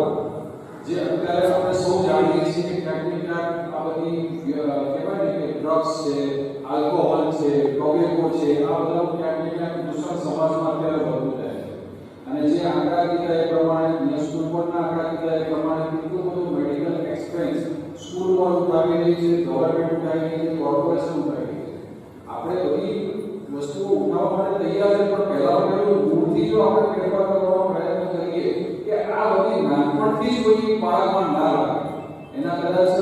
જે અત્યારે આપણે સૌ જાણીએ છીએ કે ક્યાંક આ બધી કહેવાય ને કે ડ્રગ્સ છે, આલ્કોહોલ છે, ટોબેકો છે, આ બધા ક્યાંક દૂષણ સમાજમાં અત્યારે વધુ થાય છે. અને જે આંકડા કીધા એ પ્રમાણે નેશનલ બોર્ડના આંકડા કીધા એ પ્રમાણે કેટલું બધું મેડિકલ એક્સપેન્સ સ્કૂલ બોર્ડ ઉઠાવી રહી છે, ગવર્મેન્ટ ઉઠાવી રહી છે, કોર્પોરેશન ઉઠાવી રહી છે. આપણે બધી વસ્તુઓ ઉઠાવવા માટે તૈયાર છે, પણ પહેલા મૂળથી જો આપણે ફેરફાર કરવાનો પ્રયત્ન કરીએ કે આ બધી નાનપણથી જ કોઈ બાળકમાં ના લાગે. એના કદાચ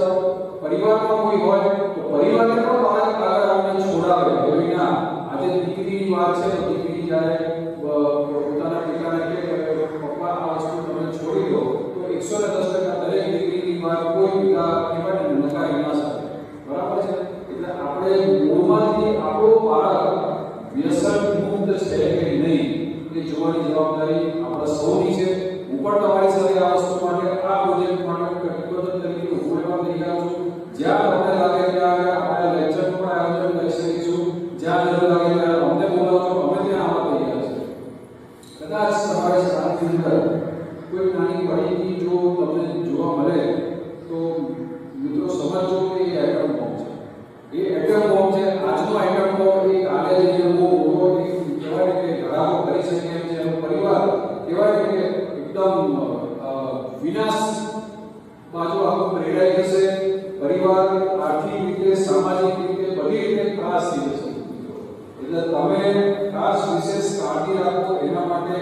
પરિવારમાં કોઈ હોય તો પરિવારને પણ બાળક આગળ આવીને છોડાવે કે ના આજે દીકરીની વાત છે તો દીકરી જ્યારે પોતાના પિતાને કહે કે પપ્પા આ વસ્તુ તમે છોડી દો તો 110% દરેક દીકરીની વાત કોઈ પિતા કહેવાય ને નકારી ના શકે. બરાબર છે? એટલે આપણે મૂળમાંથી આપણો બાળક વ્યસન મુક્ત છે કે નહીં એ જોવાની જવાબદારી આપણા સૌની છે. હું પણ તમારી સાથે આ વસ્તુ માટે આ પ્રોજેક્ટ માટે કટિબદ્ધ તરીકે ઉમેરવા તૈયાર છું. જ્યાં તમને લાગે ત્યાં આપણે લેક્ચરનું પણ આયોજન કરી શકીશું. જ્યાં જરૂર લાગે ત્યાં અમને બોલાવજો, અમે ત્યાં આવવા તૈયાર છે. કદાચ તમારી શાળાની અંદર કોઈ નાની પડીકી જો તમને જોવા મળે તો મિત્રો સમજો કે એ એટમ બોમ્બ છે. એ એટમ બોમ્બ છે. આજનો એટમ બોમ્બ એ કાલે જે બહુ મોટો કહેવાય કે ધડાકો કરી શકે એમ છે. એનો પરિવાર કહેવાય કે એકદમ વિનાશ બાજુ આખું પ્રેરાઈ જશે. પરિવાર આર્થિક રીતે, સામાજિક રીતે, બધી રીતે ત્રાસ થઈ જશે. એટલે તમે ખાસ વિશેષ કાળજી રાખો. એના માટે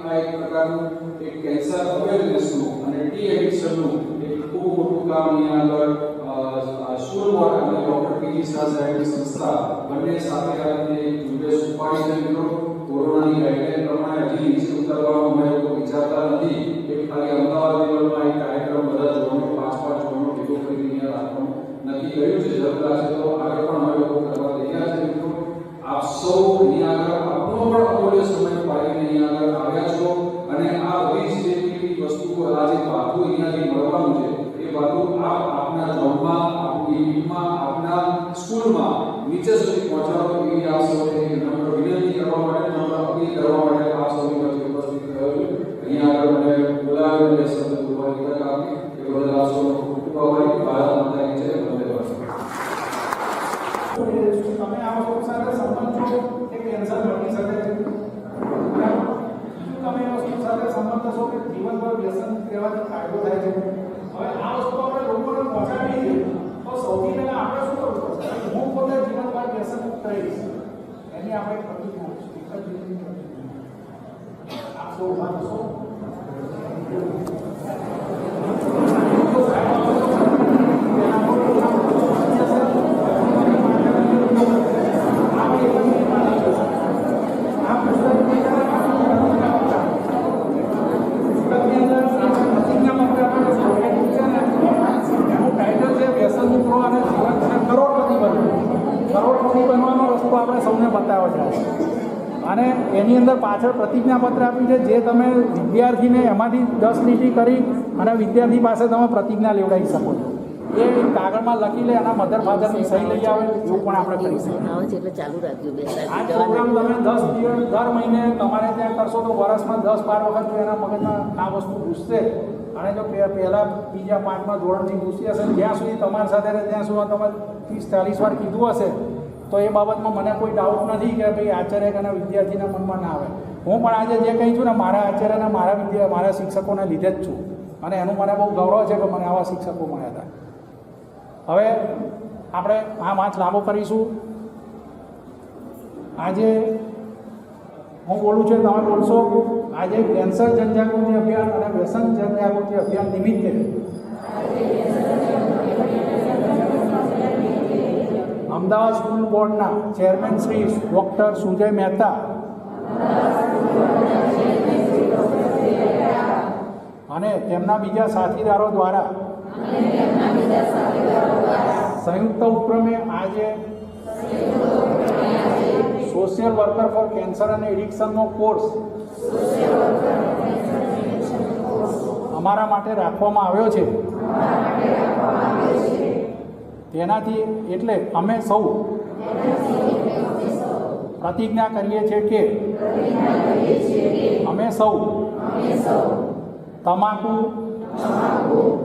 આ એક પ્રકારનું એક કેન્સર અવેરનેસનું અને ટી એડિક્શનનું એક ખૂબ મોટું કામ અહીંયા આગળ સ્કૂલ બોર્ડ અને ડોક્ટર પીજી શાહ સાહેબની સંસ્થા બંને સાથે આવીને એક ઝુંબેશ ઉપાડી છે. મિત્રો કોરોનાની ગાઈડલાઈન પ્રમાણે હજી નીચે ઉતરવાનો અમે લોકો વિચારતા નથી. એક ખાલી અમદાવાદ લેવલમાં એક કાર્યક્રમ બધા જોવાનો 5-5 જોવાનો ભેગો કરીને અહીંયા રાખવાનું નક્કી કર્યું છે. જરૂર લાગશે તો આગળ પણ અમે લોકો કરવા તૈયાર છે. મિત્રો આપ સૌ અહીંયા આગળ આપનો પણ અમૂલ્ય સમય પાડીને અહીંયા આગળ આવ્યા છો અને આ બધી જ જેટલી વસ્તુઓ આજે બાજુ અહીંયાથી મળવાનું છે એ બાજુ આપના જોબમાં, આપની ટીમમાં, આપના સ્કૂલમાં નીચે સુધી પહોંચાડો એવી આપ સૌને નમ્ર વિનંતી કરવા માટે, નમ્ર અપીલ કરવા માટે આપ સૌની વચ્ચે ઉપસ્થિત થયો છું. અહીંયા આગળ મને બોલાવ્યો અને શબ્દ બોલવાની તક આપી એ બદલ આપ સૌનો ખૂબ ખૂબ આભારી. ભારત માતા કી જય. વંદે માતરમ. તમે આ વસ્તુ સાથે સંબંધ છો કે કેન્સર બની શકે છે. તમે એ વસ્તુ સાથે સંબંધ છો કે જીવનભર વ્યસન રહેવાથી ફાયદો થાય છે. હવે આ વસ્તુ આપણે લોકોને પહોંચાડવી છે તો સૌથી પહેલા આપણે શું કરવું પડશે? હું પોતે જીવનભર વ્યસન મુક્ત રહીશ એની આપણે પ્રતિજ્ઞા આપ સૌ માનશો. આપણે સૌને બતાવ્યો છે અને એની અંદર પાછળ પ્રતિજ્ઞાપત્ર આપ્યું છે જે તમે વિદ્યાર્થીને એમાંથી 10 લીટી કરી અને વિદ્યાર્થી પાસે તમે પ્રતિજ્ઞા લેવડાવી શકો છો. એ કાગળમાં લખી લે અને મધર ફાધરની સહી લઈ આવે એવું પણ આપણે કરી શકીએ. આ પ્રોગ્રામ તમે 10 દિવસ દર મહિને તમારે ત્યાં કરશો તો વર્ષમાં 10-12 વખત એના મગજમાં આ વસ્તુ ઘૂસશે અને જો પહેલાં બીજા 5મા ધોરણથી ઘૂસી હશે જ્યાં સુધી તમારી સાથે રહે ત્યાં સુધી તમે 30-40 વાર કીધું હશે તો એ બાબતમાં મને કોઈ ડાઉટ નથી કે ભાઈ આચાર્ય અને વિદ્યાર્થીના મનમાં ના આવે. હું પણ આજે જે કહી છું ને મારા આચાર્યને મારા શિક્ષકોને લીધે જ છું અને એનું મને બહુ ગૌરવ છે કે મને આવા શિક્ષકો મળ્યા હતા. હવે આપણે આ વાંચ લાંબો કરીશું. આજે હું બોલું છું તમે બોલશો. આજે કેન્સર જનજાગૃતિ અભિયાન અને વ્યસન જનજાગૃતિ અભિયાન નિમિત્તે અમદાવાદ સ્કૂલ બોર્ડના ચેરમેન શ્રી ડૉક્ટર સુજય મહેતા અને તેમના બીજા સાથીદારો દ્વારા સંયુક્ત ઉપક્રમે આજે સોશિયલ વર્કર ફોર કેન્સર અને એડિક્શનનો કોર્સ અમારા માટે રાખવામાં આવ્યો છે તેનાથી એટલે અમે સૌ પ્રતિજ્ઞા કરીએ છીએ કે અમે સૌ તમાકુ,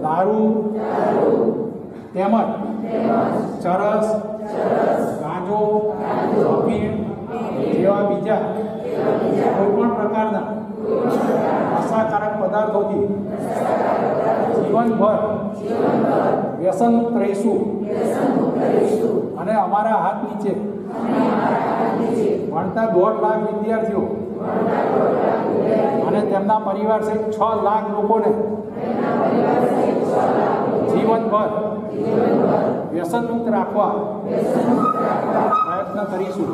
દારૂ તેમજ ચરસ, ગાંજો, અફીણ જેવા બીજા કોઈપણ પ્રકારના નશાકારક પદાર્થોથી જીવનભર વ્યસનમુક્ત રહીશું અને અમારા હાથ નીચે ભણતા 1.5 લાખ વિદ્યાર્થીઓ અને તેમના પરિવાર સહિત 6 લાખ લોકોને જીવનભર વ્યસનમુક્ત રાખવા પ્રયત્ન કરીશું.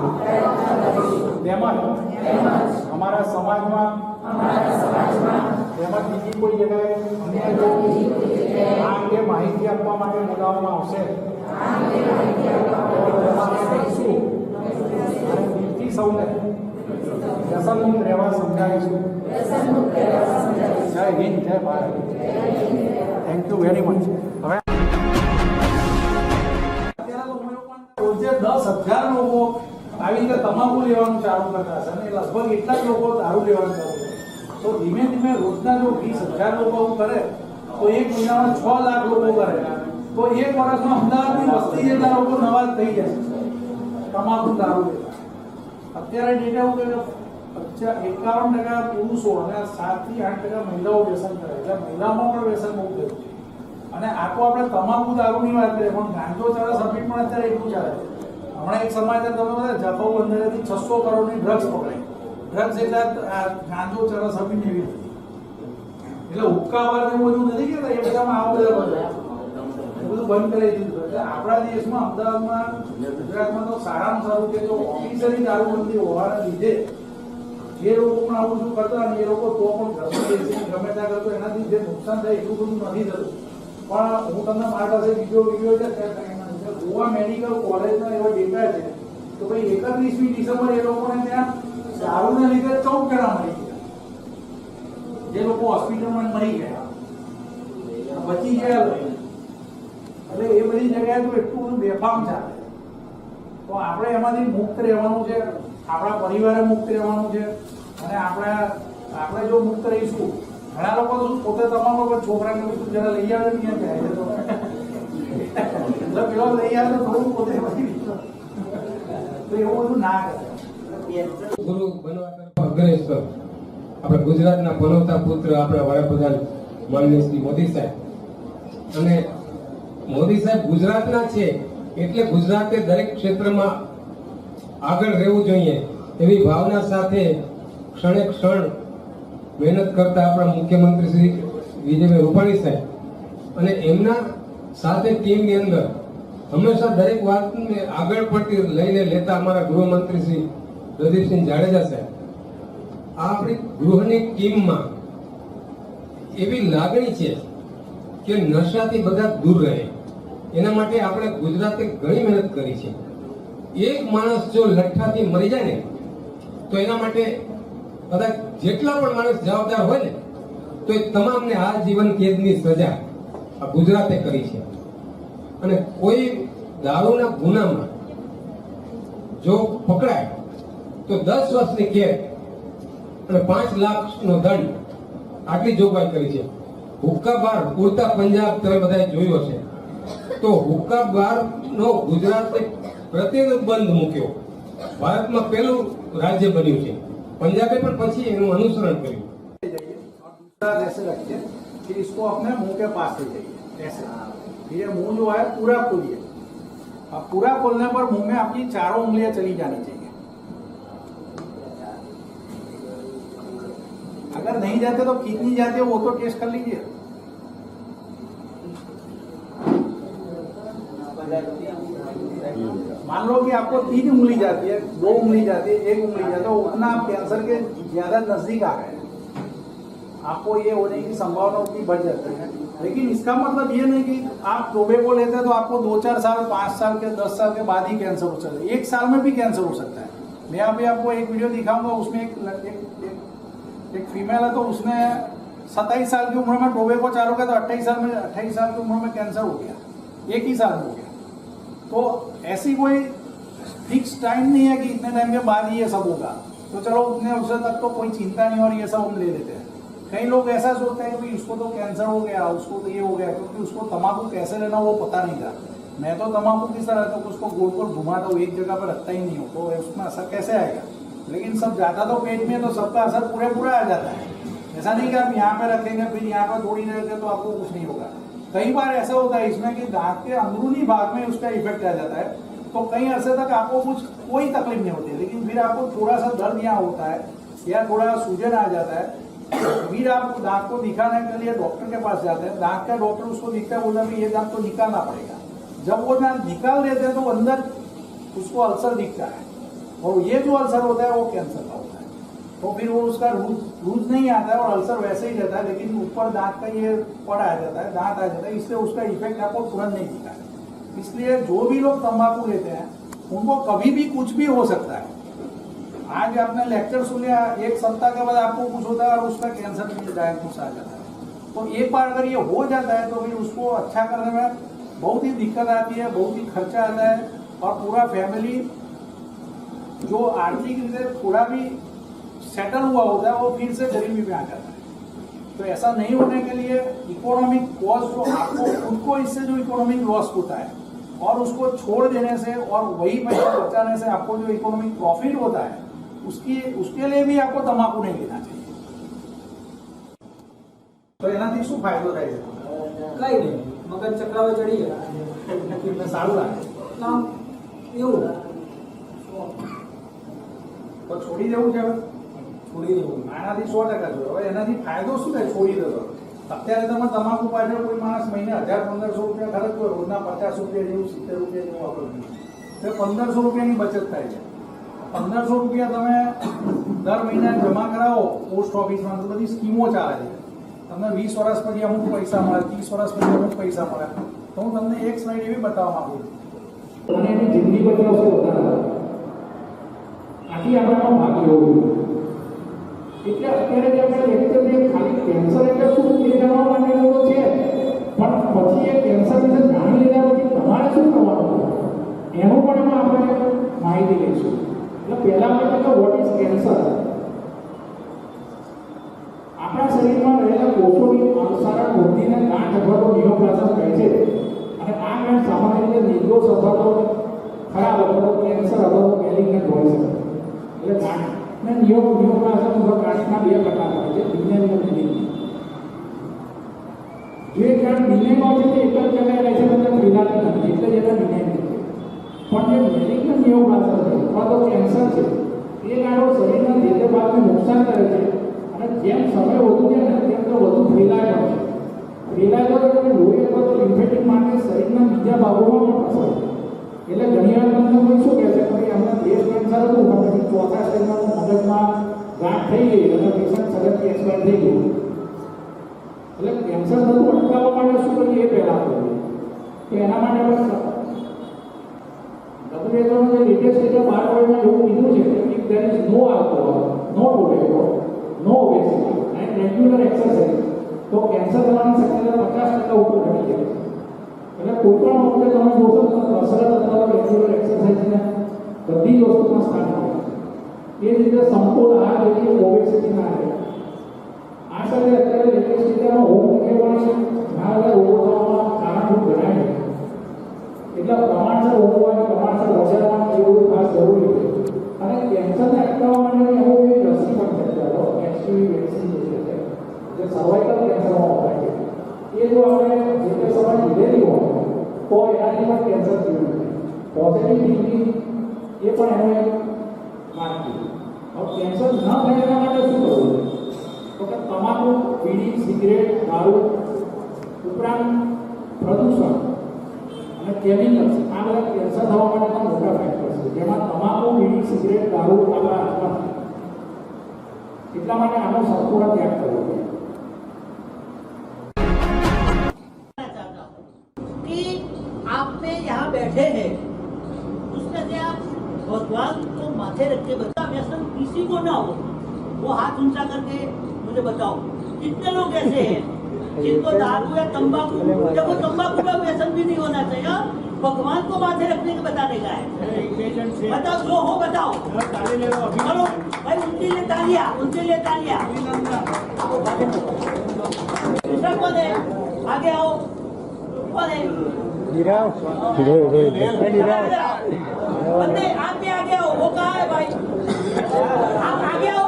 તેમજ અમારા સમાજમાં તેમજ બીજી કોઈ જગ્યાએ આ અંગે માહિતી આપવા માટે બોલાવવામાં આવશે અને દિલથી સૌને વ્યસનમુક્ત રહેવા સમજાવીશું. જય હિન્દ, જય Bharat. Thank you very much. હવે રોજે 10,000 લોકો આવી રીતે તમાકુ લેવાનું ચાલુ કરતા હશે અને લગભગ એટલા જ લોકો દારૂ લેવાનું ચાલુ કરે. તો ધીમે ધીમે રોજના જો 20,000 લોકો આવું કરે તો એક મહિનામાં 6 લાખ લોકો કરે તો એક વર્ષમાં અમદાવાદની વસ્તી જેટલા લોકો નવા થઈ જાય તમાકુ દારૂ લેતા. અત્યારે ડેટા એવું કે 51% પુરુષો અને 7 થી 8% મહિલાઓ વ્યસન કરે એટલે મહિલાઓમાં પણ વ્યસન બહુ થયું છે. અને આ તો આપણે તમાકુ દારૂની વાત કરીએ પણ ગાંજો ચરસ અફીણ પણ અત્યારે એટલું ચાલે છે. હમણાં એક સમાચાર તમે બધા જફાઉ બંદરેથી 600 કરોડની ડ્રગ્સ પકડાઈ. ડ્રગ્સ એટલે ગાંજો ચરસ અફીણ એવી એટલે હુક્કા બાર એવું બધું નથી કહેતા એ બધામાં આ બધા એ બધું બંધ કરી દીધું. એટલે આપણા દેશમાં અમદાવાદમાં ગુજરાતમાં તો સારામાં સારું કે જો ઓફિસરી દારૂબંધી હોવાના લીધે જે લોકો પણ આવું શું કરતા અને એ લોકો તો પણ ઘરમાં બેસીને ગમે ત્યાં કરતો એનાથી જે નુકસાન થાય એટલું બધું નથી થતું. પણ હું તમને મારા પાસે બીજો વિડીયો છે ગોવા મેડિકલ કોલેજના એવા ડેટા છે તો ભાઈ 31મી ડિસેમ્બર એ લોકોને ત્યાં દારૂના લીધે 14 જણા મરી ગયા. જે લોકો હોસ્પિટલમાં મરી ગયા બચી ગયા એટલે એ બધી જગ્યાએ તો એટલું બધું બેફામ ચાલે. તો આપણે એમાંથી મુક્ત રહેવાનું છે, આપણા પરિવારે મુક્ત રહેવાનું છે અને આપણે જો મુક્ત રહીશું. ઘણા લોકો તો પોતે તમામ છોકરાને બધું જરા લઈ આવે ત્યાં જાય છે તો પેલો લઈ આવે તો થોડું પોતે તો એવું બધું ના કરે. ગુરુ બનવા તરફ અગ્રેસર આપણા ગુજરાતના પનોતા પુત્ર આપણા વડાપ્રધાન માનનીય શ્રી મોદી સાહેબ અને મોદી સાહેબ ગુજરાતના છે એટલે ગુજરાતે દરેક ક્ષેત્રમાં આગળ રહેવું જોઈએ એવી ભાવના સાથે ક્ષણે ક્ષણ મહેનત કરતા આપણા મુખ્યમંત્રી શ્રી વિજયભાઈ રૂપાણી સાહેબ અને એમના સાથે ટીમની અંદર હંમેશા દરેક વાતને આગળ પડતી લઈને લેતા અમારા ગૃહમંત્રી શ્રી પ્રદીપસિંહ જાડેજા સાહેબ આ આપણી ગૃહની ટીમમાં એવી લાગણી છે કે નશાથી બધા દૂર રહે એના માટે આપણે ગુજરાતે ઘણી મહેનત કરી છે. એક માણસ જો લઠ્ઠાથી મરી જાય ને તો એના માટે બધા જેટલા પણ માણસ જવાબદાર હોય ને તો એ તમામને આજીવન કેદની સજા આ ગુજરાતે કરી છે. અને કોઈ દારૂના ગુનામાં જો પકડાય તો 10 વર્ષની કેદ અને 5 લાખનો દંડ આટલી જોગવાઈ કરી છે. હુક્કા બાર ઉડતા પંજાબ તમે બધાએ જોયું હશે તો હુક્કા બારનો ગુજરાતે પ્રતિબંધ મૂક્યો. ભારતમાં પહેલું રાજ્ય બન્યું છે. पंजाबे पर પછી એનું અનુસરણ કર્યું. ऐसे रखिए कि इसको अपने मुंह के पास ले जाइए ऐसे. ये मुंह जो है पूरा खोलिए. अब पूरा खोलने पर मुंह में आपकी चारों उंगलियां चली जानी चाहिए. अगर नहीं जाते तो कितनी जाती है वो तो टेस्ट कर लीजिए. मान लो कि आपको 3 उंगली जाती है, 2 उंगली जाती है, 1 उंगली जाती है, उतना आप कैंसर के ज्यादा नजदीक आ गए. आपको ये होने की संभावना उतनी बढ़ जाती है. लेकिन इसका मतलब ये नहीं कि आप टोबैको लेते हैं तो आपको 2-4 साल, 5 साल के 10 साल के बाद ही कैंसर हो सकता है. 1 साल में भी कैंसर हो सकता है. मैं अभी आपको एक वीडियो दिखाऊंगा. उसमें एक फीमेल है तो उसने 27 साल की उम्र में टोबैको चालू किया तो 28 साल की उम्र में कैंसर हो गया, एक ही साल में हो गया। तो ऐसी कोई फिक्स टाइम नहीं है कि इतने टाइम के बाद ही ये सब होगा, तो चलो उतने अवसर तक तो कोई चिंता नहीं और ये सब हम ले लेते हैं। कई लोग ऐसा सोचते हैं कि भाई उसको तो कैंसर हो गया, उसको तो ये हो गया, क्योंकि उसको तम्बाकू कैसे लेना वो पता नहीं था। मैं तो तम्बाकू किस तरह तो उसको गोल गोल घुमाता हूँ, एक जगह पर रखता ही नहीं हो, तो उसमें असर कैसे आएगा। लेकिन सब जाता तो पेट में, तो सबका असर पूरा आ जाता है। ऐसा नहीं कि आप यहाँ पे रखेंगे फिर यहाँ पर थोड़ी देर रखें तो आपको कुछ नहीं होगा। कई बार ऐसा होता है इसमें कि दांत के अंदरूनी भाग में उसका इफेक्ट आ जाता है, तो कई अरसे तक आपको कोई तकलीफ नहीं होती, लेकिन फिर आपको थोड़ा सा दर्द यहाँ होता है या थोड़ा सूजन आ जाता है, फिर आप दांत को दिखाने के लिए डॉक्टर के पास जाते हैं। दांत का डॉक्टर उसको दिखता है, बोलता है ये दांत तो निकालना पड़ेगा। जब वो दांत निकाल देते हैं तो अंदर उसको अल्सर दिखता है, और ये जो अल्सर होता है वो कैंसर का होता है। तो फिर वो उसका रूज नहीं आता है और अल्सर वैसे ही रहता है, लेकिन ऊपर दांत का ये पड़ आ जाता है, दांत आ जाता है, इसलिए उसका इफेक्ट आपको तुरंत नहीं दिखता है। इसलिए जो भी लोग तंबाकू लेते हैं उनको कभी भी कुछ भी हो सकता है। आज आपने लेक्चर सुना, एक सप्ताह के बाद आपको कुछ होता है और उसका कैंसर भी डायग्नोस आ जाता है। तो एक बार अगर ये हो जाता है तो फिर उसको अच्छा करने में बहुत ही दिक्कत आती है, बहुत ही खर्चा आता है, और पूरा फैमिली जो आर्थिक रीते थोड़ा भी सेटल हुआ होता है वो फिर से गरीबी में आ जाता है। तो ऐसा नहीं होने के लिए इकोनॉमिक कॉस्ट जो आपको खुद को इससे जो इकोनॉमिक लॉस होता है और उसको छोड़ देने से और वही पैसा बचाने से आपको जो इकोनॉमिक प्रॉफिट होता है उसके लिए भी आपको तंबाकू नहीं लेना चाहिए। तो એનાથી શું ફાયદો થાય છે? કઈ નહીં, મગજ ચક્રાવે ચડી ગયા, સારું લાગે એવું તો છોડી દેવું છે? હવે છોડી દેવું આનાથી 100% જોયું। હવે એનાથી ફાયદો શું થાય છોડી દો તો? અત્યારે તમે તમાકુ પાછળ કોઈ માણસ મહિને 1000-1500 રૂપિયા ખર્ચો, રોજના 50 રૂપિયા જેવું 70 રૂપિયા જેવું વાપરવું, તો 1500 રૂપિયાની બચત થાય છે। 1500 રૂપિયા તમે દર મહિને જમા કરાવો પોસ્ટ ઓફિસમાં, તો બધી સ્કીમો ચાલે છે। તમને 20 વર્ષ પછી અમુક પૈસા મળે, 30 વર્ષ પછી અમુક પૈસા મળે। તો હું તમને એક સ્લાઇડ એવી બતાવવા માંગુ છું, અને એની જિંદગી બદલાવશે વધારે આથી આપણામાં ભાગ લેવો જોઈએ। એટલે અત્યારે જે આપણે લેક્ચર જે ખાલી કેન્સર એટલે શું એ જાણવા માટેનું તો છે, પણ પછી એ કેન્સર વિશે જાણી લીધા પછી તમારે શું કરવાનું એનું પણ એમાં આપણે માહિતી લઈશું। એટલે પહેલા આપણે તો વોટ ઇઝ કેન્સર? આપણા શરીરમાં રહેલા કોષોની અનુસારણ વૃદ્ધિને ગાંઠ અથવા તો નિયોપ્લાઝમ કહે છે, અને આ ગાંઠ સામાન્ય રીતે નિર્દોષ અથવા તો ખરાબ અથવા તો કેન્સર અથવા તો મેલિગ્નન્ટ હોઈ શકે। એટલે ગાંઠને નિયોપ્લાઝમ અથવા ગાંઠના બે પ્રકાર હોય છે, બિનેન અને મેલિગ્નન્ટ। જે ગાંઠ બિનેન હોય છે તે એક જ જગ્યાએ રહે છે, એટલે ફેલાતી નથી, એટલે જ એને બિનેન કહે છે। પણ જે મેલિગ્નન્ટ નિયોપ્લાઝમ છે અથવા તો કેન્સર છે એ ગાંઠો શરીરના જે તે ભાગને નુકસાન કરે છે, અને જેમ સમય વધુ જાય ને તેમ તો વધુ ફેલાય છે। ફેલાય તો તમે લોહી અથવા તો લિમ્ફેટિક માટે શરીરના બીજા ભાગોમાં પણ પસાર થાય। એટલે ઘણી વાર તમને કોઈ શું કહે છે કે ભાઈ અમને બ્રેસ્ટ કેન્સર હતું પણ પછી ચોથા સ્ટેજમાં મગજમાં ગાંઠ થઈ ગઈ અને પેશન્ટ સડનલી એક્સપાયર થઈ ગયું। એટલે કેન્સર થતું અટકાવવા માટે શું કરીએ એ પહેલાં કરીએ તો એના માટે આપણે WHO જે લેટેસ્ટ એટલે 12 વર્ષમાં એવું કીધું છે કે if there is no alcohol, no tobacco, no obesity and regular exercise, તો કેન્સર થવાની શક્યતા 50% ઉપર ઘટી જાય છે। એટલે કોઈ પણ વખતે તમે જોશો તો કસરત અથવા રેગ્યુલર એક્સરસાઇઝને બધી જ વસ્તુમાં સ્થાન મળે છે। એ જ રીતે સંપૂર્ણ આહાર જેટલી ઓબેસિટી ના રહે। આ સાથે અત્યારે લેટેસ્ટ રીતેમાં હોમ કેરમાં ઘણા બધા રોગો થવામાં કારણભૂત ગણાય છે। એટલે પ્રમાણસર ઊંઘ હોય, પ્રમાણસર વજન હોય એ બધું ખાસ જરૂરી છે। અને કેન્સરને અટકાવવા માટે એવું એવી રસી પણ છે, HPV વેક્સિન જે સર્વાઇકલ કેન્સરમાં વપરાય છે, એ જો આપણે જે તે સમય લીધેલી હોય તો એનાથી પણ કેન્સર થયું નથી। પોઝિટિવ થિંકિંગ એ પણ એનું એક માનવું। હવે કેન્સર ન થાય એના માટે શું કરવું? તો કે તમાકુ, બીડી, સિગરેટ, દારૂ ઉપરાંત પ્રદૂષણ અને કેમિકલ્સ આ બધા કેન્સર થવા માટેના મોટા ફેક્ટર્સ છે, જેમાં તમાકુ, બીડી, સિગરેટ, દારૂ આપણા હાથમાં નથી। એટલા માટે આનો સંપૂર્ણ ત્યાગ કરવો જોઈએ। कि आप में यहाँ बैठे हैं उसमें से आप भगवान को माथे रख के बता, व्यसन किसी को ना हो, वो हाथ ऊंचा करके मुझे बताओ। कितने लोग ऐसे हैं जिनको दारू या तंबाकू, देखो तंबाकू का व्यसन भी नहीं होना चाहिए, भगवान को माथे रखने के बताने का है। बताओ जो हो बताओ, चलो भाई उनके लिए तालियां, उनके लिए तालियां। दूसरा कौन है? आगे आओ, कौन है? बंदे आप भी आगे आओ, वो कहाँ है भाई? आप आगे आओ,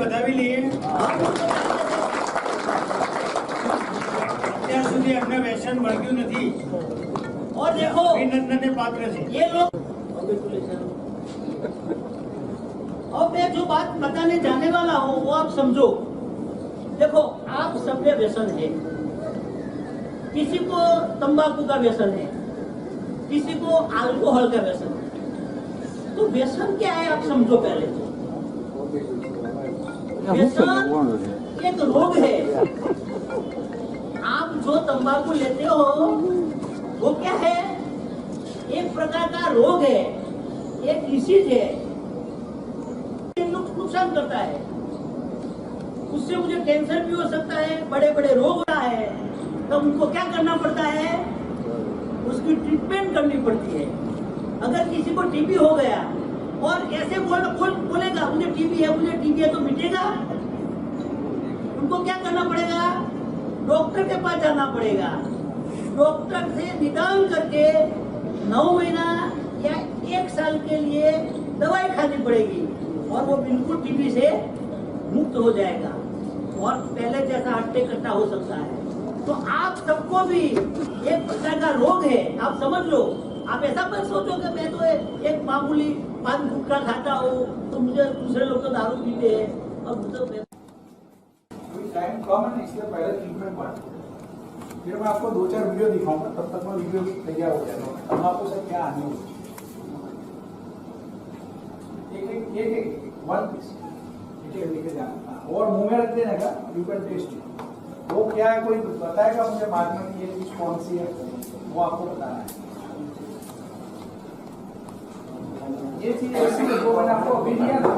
बता भी लिए અત્યાર સુધી અમને વ્યસન મળ્યું નથી। और देखो અભિનંદનને પાત્ર છે। ये लोग, और मैं जो बात बताने जाने वाला हूँ वो आप समझो। देखो आप सब में व्यसन है, किसी को तंबाकू का व्यसन है, किसी को अल्कोहल का व्यसन है। तो व्यसन क्या है आप समझो पहले। व्यसन एक रोग है। आप जो तंबाकू लेते हो वो क्या है? एक प्रकार का रोग है, एक डिसीज है, नुकसान करता है। उससे मुझे कैंसर भी हो सकता है, बड़े बड़े रोग होता है। तब उनको क्या करना पड़ता है? उसकी ट्रीटमेंट करनी पड़ती है। अगर किसी को टीबी हो गया और ऐसे बोलेगा मुझे टीबी है, मुझे टीबी है, तो मिटेगा? उनको क्या करना पड़ेगा? डॉक्टर के पास जाना पड़ेगा। डॉक्टर से निदान करके 9 महीना या 1 साल के लिए दवाई खानी पड़ेगी और वो बिल्कुल टीबी से मुक्त हो जाएगा और पहले जैसा हट्टे कट्टा हो सकता है। तो आप सबको भी एक प्रकार का रोग है, आप समझ लो। आप ऐसा मत सोचो कि मैं तो एक मामूली पान गुटखा खाता हूँ तो मुझे दूसरे लोग तो दारू पीते हैं और मुझे टाइम कम है, इसलिए पहले ट्रीटमेंट पार्ट। फिर मैं आपको 2-4 वीडियो दिखाऊंगा, तब तक मैं वीडियो तैयार हो जाएगा। तंबाकू से क्या हानि होगी, एक वन पीस लेके जाना और मुंह में रख देने का। You can test it. वो क्या है, कोई बताएगा मुझे बाद में ये चीज कौन सी है, वो आपको बताना है। ये चीज ऐसी है जो मैंने आपको अभी दिया ना,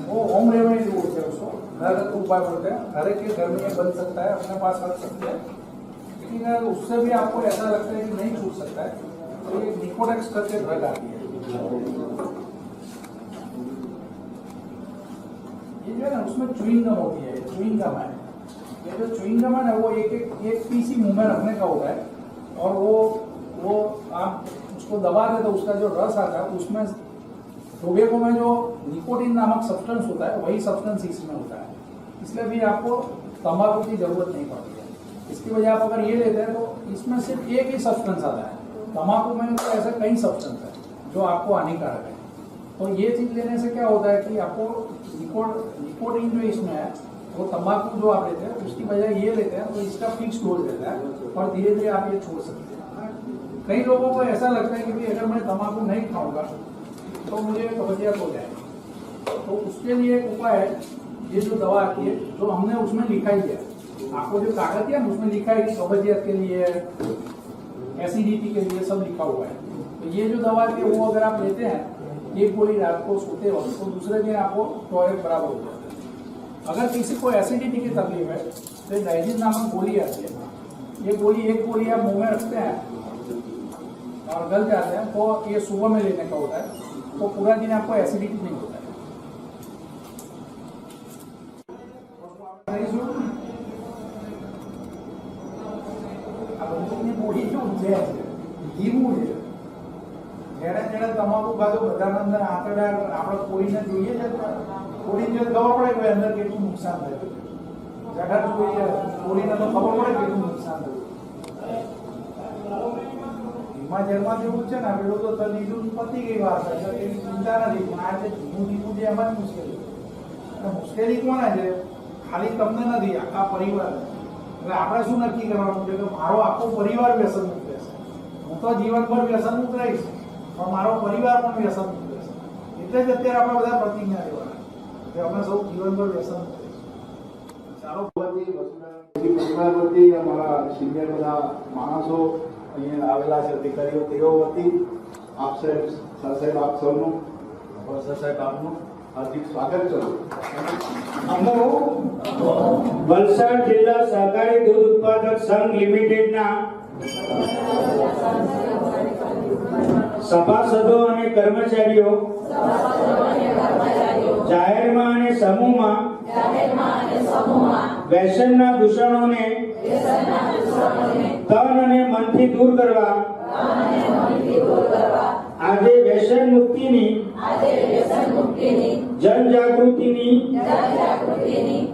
वो होम रेमेडी बोलते हैं उसको, घरगथ्थु उपाय बोलते हैं। हर एक के घर में ये बन सकता है, अपने पास रख सकते हैं। लेकिन अगर उससे भी आपको ऐसा लगता है कि नहीं छूट सकता है तो ये निकोडेक्स करके ड्रग आती है। ये जो है ना, उसमें च्युइंग गम होती है, च्युइंग गम है। ये जो च्युइंग गम है ना, वो एक पीस ही मुंह में रखने का होता है और वो आप उसको दबा दे तो उसका जो रस आता है उसमें टोबैको में जो निकोटीन नामक सब्सटेंस होता है वही सब्सटेंस इसमें होता है। इसलिए भी आपको तंबाकू की जरूरत नहीं पड़ती है। इसकी वजह आप अगर ये लेते हैं तो इसमें सिर्फ एक ही सब्सटेंस आता है। तंबाकू में तो ऐसे कई सब्सटेंस है जो आपको हानिकारक है। तो ये चीज लेने से क्या होता है कि आपको निकोटीन जो इसमें है, वो तंबाकू जो आप लेते हैं उसकी वजह ये लेते हैं तो इसका फिक्स डोज रहता है और धीरे धीरे आप ये छोड़ सकते हैं। कई लोगों को ऐसा लगता है कि भाई अगर मैं तंबाकू नहीं खाऊंगा तो मुझे कब्जियत हो जाएगी। तो उसके लिए एक उपाय है, ये जो दवा आती है जो हमने उसमें लिखा ही है, आपको जो कागज दिया ना उसमें लिखा है कि कब्जियत के लिए, एसिडिटी के लिए सब लिखा हुआ है। तो ये जो दवा आती है वो अगर आप लेते हैं एक गोली रात को सोते वक्त तो दूसरे दिन आपको टॉयलेट बराबर हो जाता है। अगर किसी को एसिडिटी की तकलीफ है तो डाइजिन नामक गोली आती है। ये गोली एक गोली आप मुंह में रखते हैं और गल जाते हैं तो ये सुबह में लेने का होता है, तो पूरा दिन आपको एसिडिटी नहीं होता है। જેને તમાકુ ખાધું બધાના અંદર આંતરડા આપણે કોળીને જોઈએ છે, કોળીને ખબર પડે કે અંદર કેટલું નુકસાન થયું, જગત જોઈએ કોળીને તો ખબર પડે કેટલું નુકસાન થયું। ધીમા જેલમાં જેવું છે ને, પેલું તો લીધું પતી ગઈ વાત છે, એની ચિંતા નથી, પણ આ જે ધીમું ધીમું છે એમાં જ મુશ્કેલી છે। મુશ્કેલી કોને છે? ખાલી તમને નથી, આખા પરિવાર। એટલે આપણે શું નક્કી કરવાનું છે કે મારો આખો પરિવાર વ્યસન મુક્ત રહેશે। હું તો જીવનભર વ્યસન મુક્ત રહીશ પણ મારો પરિવાર પણ વ્યસન મુક્ત રહેશે। એટલે જ અત્યારે આપણે બધા પ્રતિજ્ઞા લેવાના કે અમે સૌ જીવનભર વ્યસન મુક્ત રહીશું। ચાલો પરિવાર વતી અમારા સિનિયર બધા માણસો અહીંયા આવેલા છે, અધિકારીઓ, તેઓ વતી આપ સાહેબ, સર સાહેબ આપ સૌનું, સર સાહેબ આપનું હાર્દિક સ્વાગત કરું. વલસાડ જિલ્લા સહકારી દૂધ ઉત્પાદક સંઘ લિમિટેડના સભાસદો અને કર્મચારીઓ જાહેરમાં અને સમૂહમાં વ્યસનના દૂષણોને તન અને મનથી દૂર કરવા આજે વ્યસન મુક્તિની જનજાગૃતિની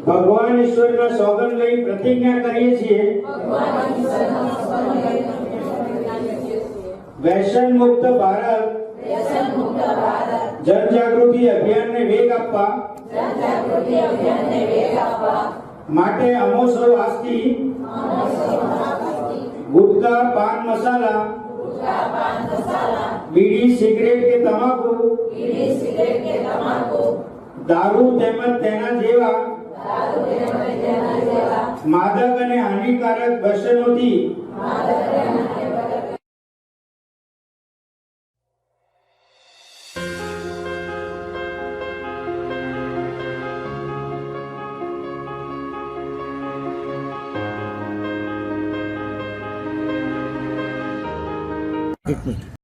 ભગવાન ઈશ્વરના સોગંદ લઈ પ્રતિજ્ઞા કરીએ છીએ. વ્યસન મુક્ત ભારત જનજાગૃતિ અભિયાનને વેગ આપવા માટે અમો સૌ આજથી ગુટકા, પાન મસાલા, બીડી, સિગરેટ કે તમાકુ, દારૂ તેમજ તેના જેવા માદક અને હાનિકારક વ્યસનોથી